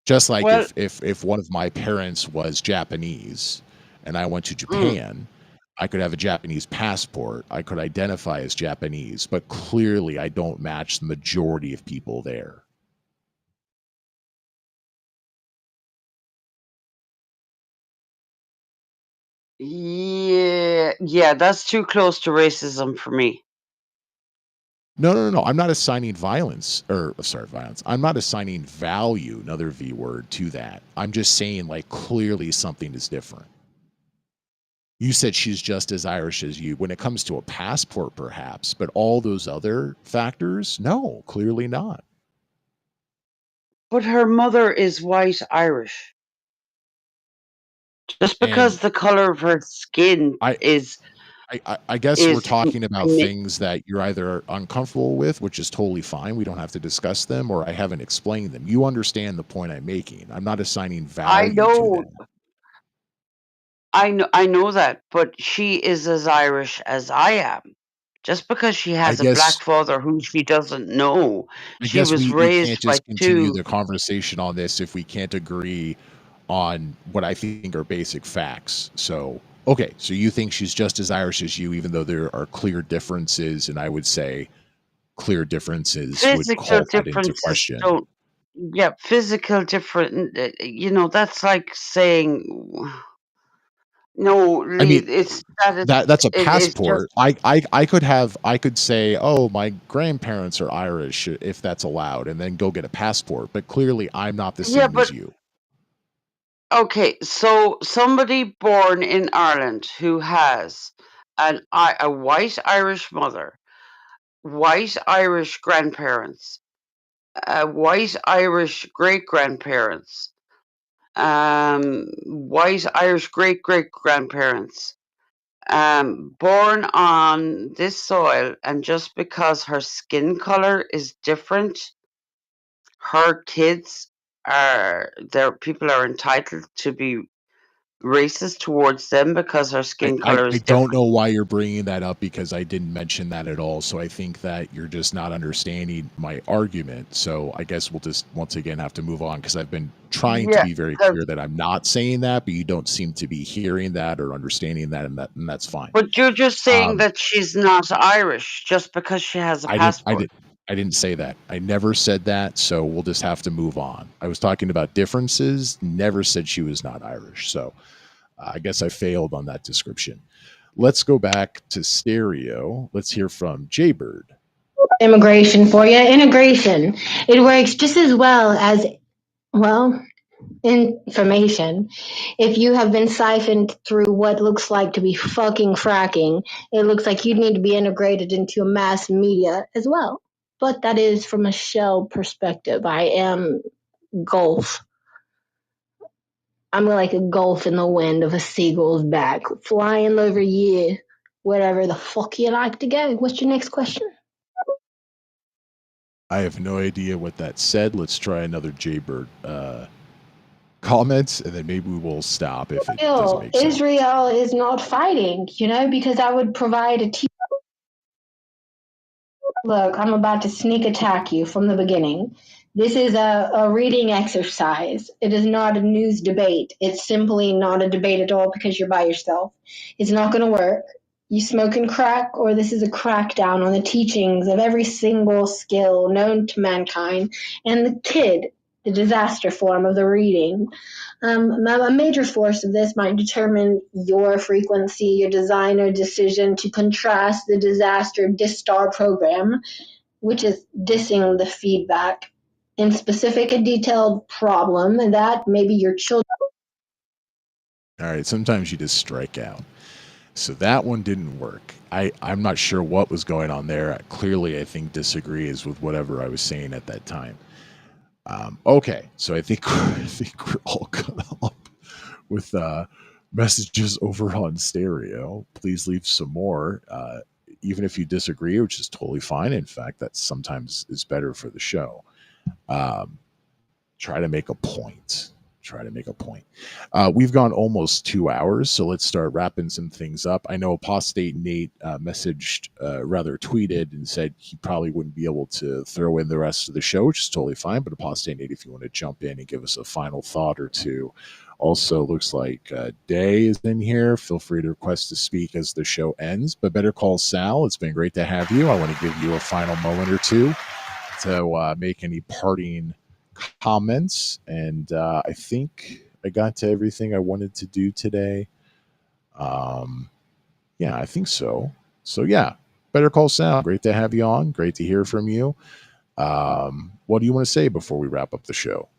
Just like Well, if one of my parents was Japanese and I went to mm, Japan, I could have a Japanese passport. I could identify as Japanese, but clearly I don't match the majority of people there. yeah, that's too close to racism for me. No, no, no, no. I'm not assigning violence or sorry, violence. I'm not assigning value, another V word, to that. I'm just saying like clearly something is different. You said she's just as Irish as you when it comes to a passport, perhaps, but all those other factors, no, clearly not. But her mother is white Irish. Just And because the color of her skin I, is I guess we're is talking about ma- things that you're either uncomfortable with, which is totally fine. We don't have to discuss them, or I haven't explained them. You understand the point I'm making. I'm not assigning I value to know that. I know that, but she is as Irish as I am. Just because she I has a guess black father who she doesn't know, I she guess was we can't raised by just continue two the conversation on this if we can't agree on what I think are basic facts. So, okay, so you think she's just as Irish as you, even though there are clear differences, and I would say clear differences would physical call that into differences. question. Don't yeah, physical different. That's like saying no, I Lee. mean, It's that that's a it's just passport. I could say, oh, my grandparents are Irish if that's allowed, and then go get a passport. But clearly, I'm not the yeah, same as but you. okay. So somebody born in Ireland who has a white Irish mother, white Irish grandparents, white Irish great grandparents, white Irish great great grandparents, born on this soil, and just because her skin color is different, her kids are there. People are entitled to be racist towards them because her skin color I is don't different. know why you're bringing that up because I didn't mention that at all. So I think that you're just not understanding my argument. So I guess we'll just once again have to move on because I've been trying to Yeah, be very 'cause- clear that I'm not saying that, but you don't seem to be hearing that or understanding that, and that's fine. but you're just saying Um, that she's not Irish just because she has a I passport. didn't say that. I never said that. So we'll just have to move on. I was talking about differences. Never said she was not Irish. So I guess I failed on that description. Let's go back to stereo. Let's hear from Jaybird. Immigration for you. Integration. It works just as well as, well, information. If you have been siphoned through what looks like to be fucking fracking, it looks like you need to be integrated into a mass media as well. But that is from a shell perspective. I am Gulf. I'm like a gulf in the wind of a seagull's back, flying over you, wherever the fuck you like to go. What's your next question? I have no idea what that said. Let's try another Jaybird comments, and then maybe we will stop if it doesn't make sense. Israel is not fighting, because I would provide a Look, I'm about to sneak attack you from the beginning. This is a reading exercise. It is not a news debate. It's simply not a debate at all because you're by yourself. It's not going to work. You smoking crack, or this is a crackdown on the teachings of every single skill known to mankind, and the kid, the disaster form of the reading. A major force of this might determine your frequency, your design or decision to contrast the disaster DISTAR program, which is dissing the feedback, in specific and detailed problem that maybe your children. All right, sometimes you just strike out. So that one didn't work. I'm not sure what was going on there. Clearly, I think disagrees with whatever I was saying at that time. Okay, so I think we're all caught up with messages over on stereo. Please leave some more, even if you disagree, which is totally fine. In fact, that sometimes is better for the show. Try to make a point. We've gone almost 2 hours, so let's start wrapping some things up. I know Apostate Nate tweeted and said he probably wouldn't be able to throw in the rest of the show, which is totally fine. But Apostate Nate, if you want to jump in and give us a final thought or two. Also, looks like Day is in here. Feel free to request to speak as the show ends. But Better Call Sal, it's been great to have you. I want to give you a final moment or two to make any parting comments, and I think I got to everything I wanted to do today. Yeah, I think so. So yeah, Better Call Sal, great to have you on. Great to hear from you. What do you want to say before we wrap up the show?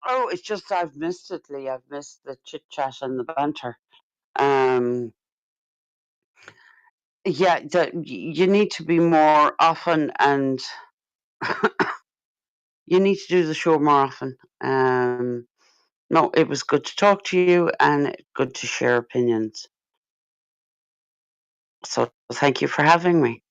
Oh, it's just I've missed it, Lee. I've missed the chit chat and the banter. Um, yeah, you need to be more often, and you need to do the show more often. No, it was good to talk to you and good to share opinions. So thank you for having me.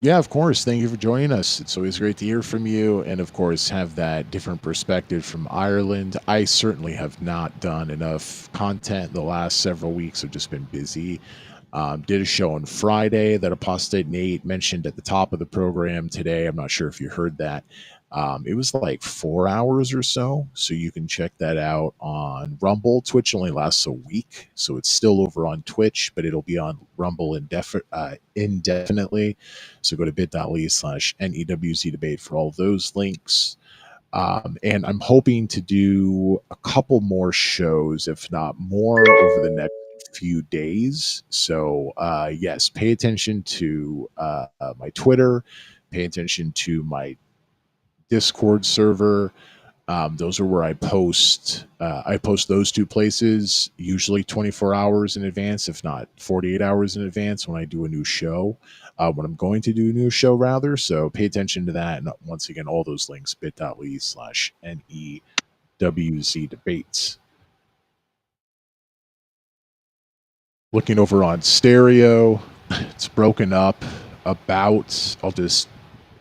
Yeah, of course. Thank you for joining us. It's always great to hear from you and, of course, have that different perspective from Ireland. I certainly have not done enough content the last several weeks. I've just been busy. Did a show on Friday that Apostate Nate mentioned at the top of the program today. I'm not sure if you heard that. It was like 4 hours or so. So you can check that out on Rumble. Twitch only lasts a week. So it's still over on Twitch, but it'll be on Rumble indefinitely. So go to bit.ly/NEWZ debate for all those links. And I'm hoping to do a couple more shows, if not more, over the next few days. So, yes, pay attention to my Twitter, pay attention to my Discord server. Those are where I post. I post those two places usually 24 hours in advance, if not 48 hours in advance, when I do a new show. When I'm going to do a new show, rather. So pay attention to that. And once again, all those links bit.ly/NEWZ debates. Looking over on stereo, it's broken up about. I'll just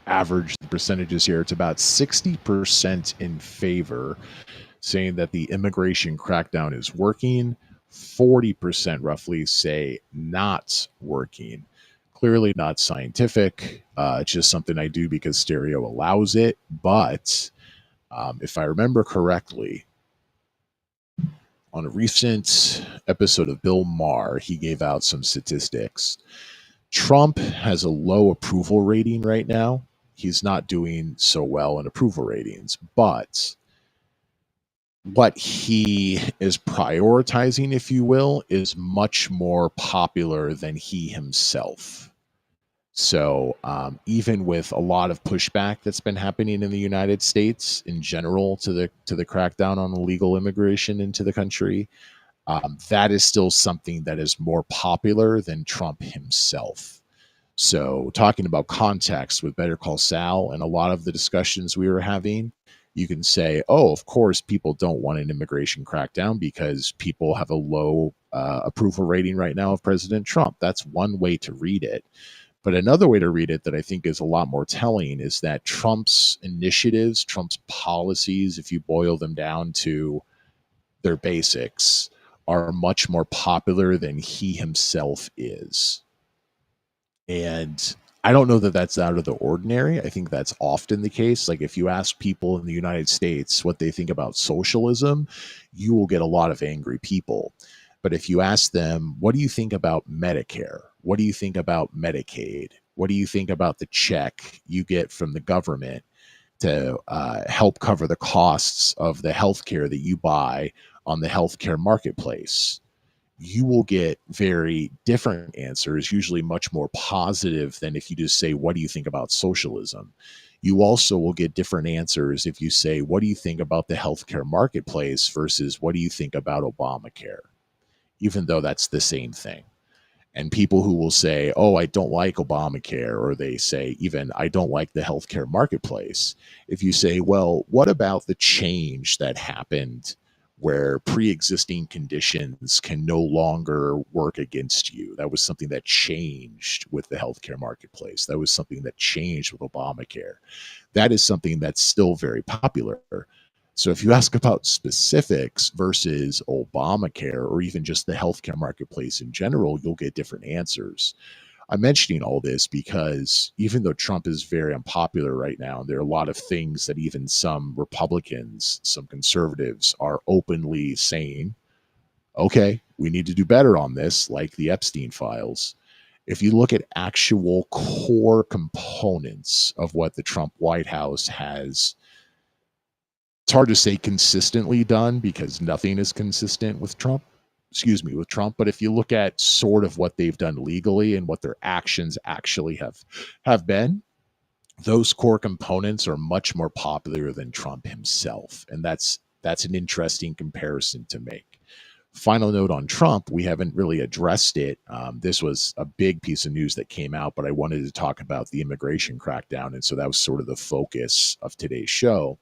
average the percentages here. It's about 60% in favor, saying that the immigration crackdown is working. 40% roughly say not working. Clearly not scientific. It's just something I do because stereo allows it. But if I remember correctly, on a recent episode of Bill Maher, he gave out some statistics. Trump has a low approval rating right now. He's not doing so well in approval ratings, but what he is prioritizing, if you will, is much more popular than he himself. So even with a lot of pushback that's been happening in the United States in general to the crackdown on illegal immigration into the country, that is still something that is more popular than Trump himself. So, talking about context with Better Call Sal and a lot of the discussions we were having, you can say, oh, of course, people don't want an immigration crackdown because people have a low approval rating right now of President Trump. That's one way to read it. But another way to read it that I think is a lot more telling is that Trump's initiatives, Trump's policies, if you boil them down to their basics, are much more popular than he himself is. And I don't know that that's out of the ordinary. I think that's often the case. Like if you ask people in the United States what they think about socialism, you will get a lot of angry people. But if you ask them, what do you think about Medicare? What do you think about Medicaid? What do you think about the check you get from the government to help cover the costs of the healthcare that you buy on the healthcare marketplace? You will get very different answers, usually much more positive than if you just say, what do you think about socialism? You also will get different answers if you say, what do you think about the healthcare marketplace versus what do you think about Obamacare? Even though that's the same thing. And people who will say, oh, I don't like Obamacare, or they say, even, I don't like the healthcare marketplace. If you say, well, what about the change that happened where pre-existing conditions can no longer work against you? That was something that changed with the healthcare marketplace. That was something that changed with Obamacare. That is something that's still very popular. So if you ask about specifics versus Obamacare or even just the healthcare marketplace in general, you'll get different answers. I'm mentioning all this because even though Trump is very unpopular right now, there are a lot of things that even some Republicans, some conservatives are openly saying, okay, we need to do better on this, like the Epstein files. If you look at actual core components of what the Trump White House has, it's hard to say consistently done because nothing is consistent with Trump. With Trump. But if you look at sort of what they've done legally and what their actions actually have been, those core components are much more popular than Trump himself. And that's an interesting comparison to make. Final note on Trump, we haven't really addressed it. This was a big piece of news that came out, but I wanted to talk about the immigration crackdown. And so that was sort of the focus of today's show.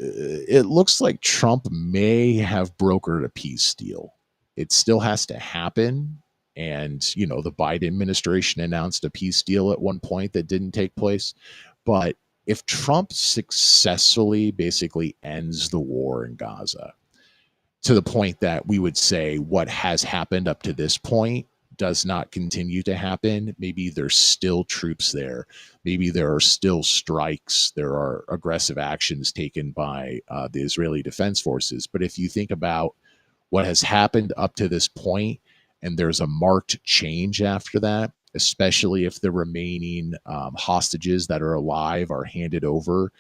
It looks like Trump may have brokered a peace deal. It still has to happen. And, you know, the Biden administration announced a peace deal at one point that didn't take place. But if Trump successfully basically ends the war in Gaza to the point that we would say what has happened up to this point does not continue to happen, maybe there's still troops there. Maybe there are still strikes. There are aggressive actions taken by the Israeli Defense Forces. But if you think about what has happened up to this point, and there's a marked change after that, especially if the remaining hostages that are alive are handed over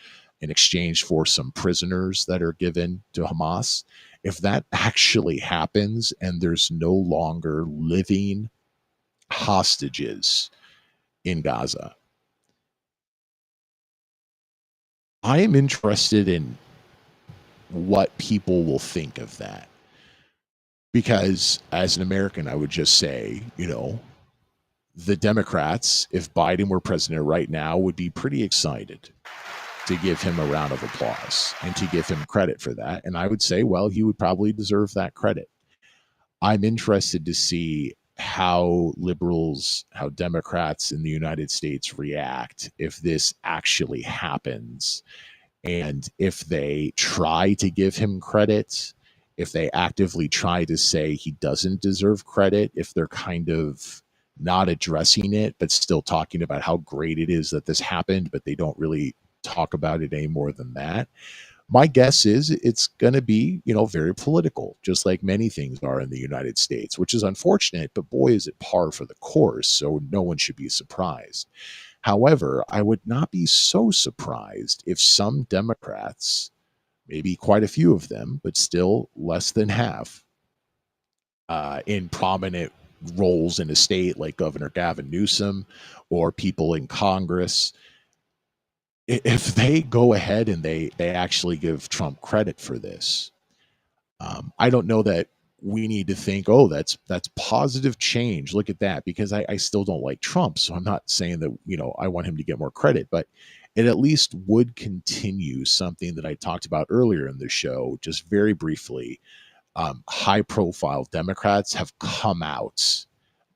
in exchange for some prisoners that are given to Hamas. If that actually happens and there's no longer living hostages in Gaza, I am interested in what people will think of that. Because as an American, I would just say, you know, the Democrats, if Biden were president right now, would be pretty excited to give him a round of applause and to give him credit for that. And I would say, well, he would probably deserve that credit. I'm interested to see how liberals, how Democrats in the United States react if this actually happens And if they try to give him credit, if they actively try to say he doesn't deserve credit, if they're kind of not addressing it, but still talking about how great it is that this happened, but they don't really talk about it any more than that, my guess is it's going to be, very political, just like many things are in the United States, which is unfortunate, but boy, is it par for the course. So no one should be surprised. However, I would not be so surprised if some Democrats, maybe quite a few of them, but still less than half, in prominent roles in a state like Governor Gavin Newsom or people in Congress, if they go ahead and they actually give Trump credit for this, I don't know that we need to think, oh, that's positive change. Look at that, because I still don't like Trump, so I'm not saying that I want him to get more credit, but it at least would continue something that I talked about earlier in the show, just very briefly. High-profile Democrats have come out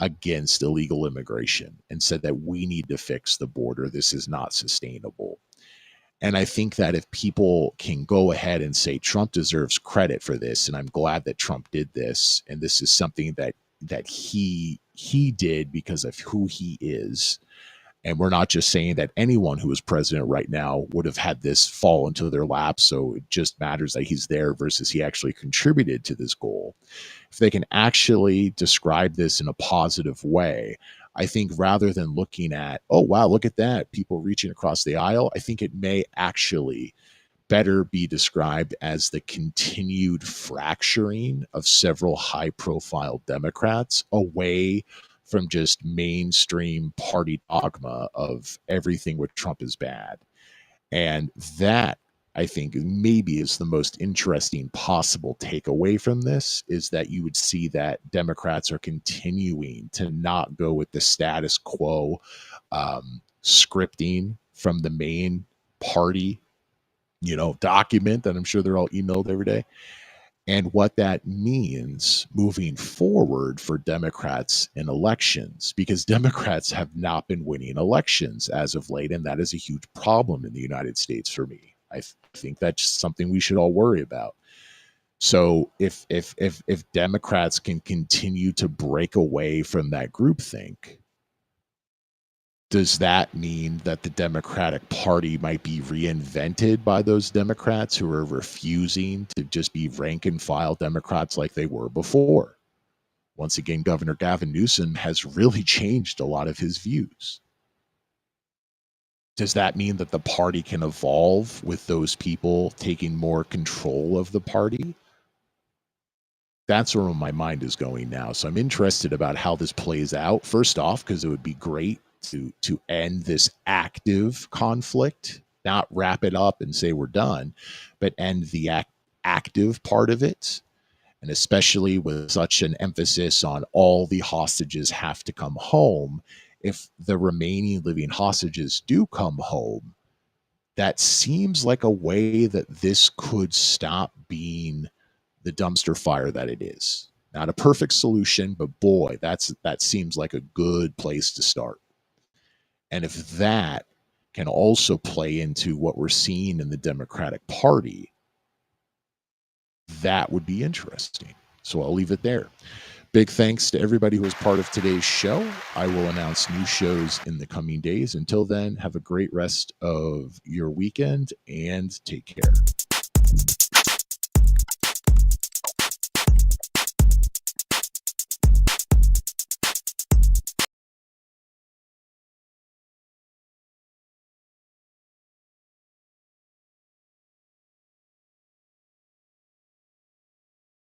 against illegal immigration and said that we need to fix the border. This is not sustainable. And I think that if people can go ahead and say Trump deserves credit for this, and I'm glad that Trump did this, and this is something that he did because of who he is, and we're not just saying that anyone who is president right now would have had this fall into their lap. So it just matters that he's there versus he actually contributed to this goal. If they can actually describe this in a positive way, I think rather than looking at, oh, wow, look at that, people reaching across the aisle, I think it may actually better be described as the continued fracturing of several high-profile Democrats away from just mainstream party dogma of everything with Trump is bad. And that, I think, maybe is the most interesting possible takeaway from this, is that you would see that Democrats are continuing to not go with the status quo scripting from the main party, document that I'm sure they're all emailed every day. And what that means moving forward for Democrats in elections, because Democrats have not been winning elections as of late, and that is a huge problem in the United States for me. I think that's something we should all worry about. So if Democrats can continue to break away from that groupthink, does that mean that the Democratic Party might be reinvented by those Democrats who are refusing to just be rank and file Democrats like they were before? Once again, Governor Gavin Newsom has really changed a lot of his views. Does that mean that the party can evolve with those people taking more control of the party? That's where my mind is going now. So I'm interested about how this plays out. First off, because it would be great to end this active conflict, not wrap it up and say we're done, but end the active part of it. And especially with such an emphasis on all the hostages have to come home, if the remaining living hostages do come home, that seems like a way that this could stop being the dumpster fire that it is. Not a perfect solution, but boy, that seems like a good place to start. And if that can also play into what we're seeing in the Democratic Party, that would be interesting. So I'll leave it there. Big thanks to everybody who was part of today's show. I will announce new shows in the coming days. Until then, have a great rest of your weekend and take care.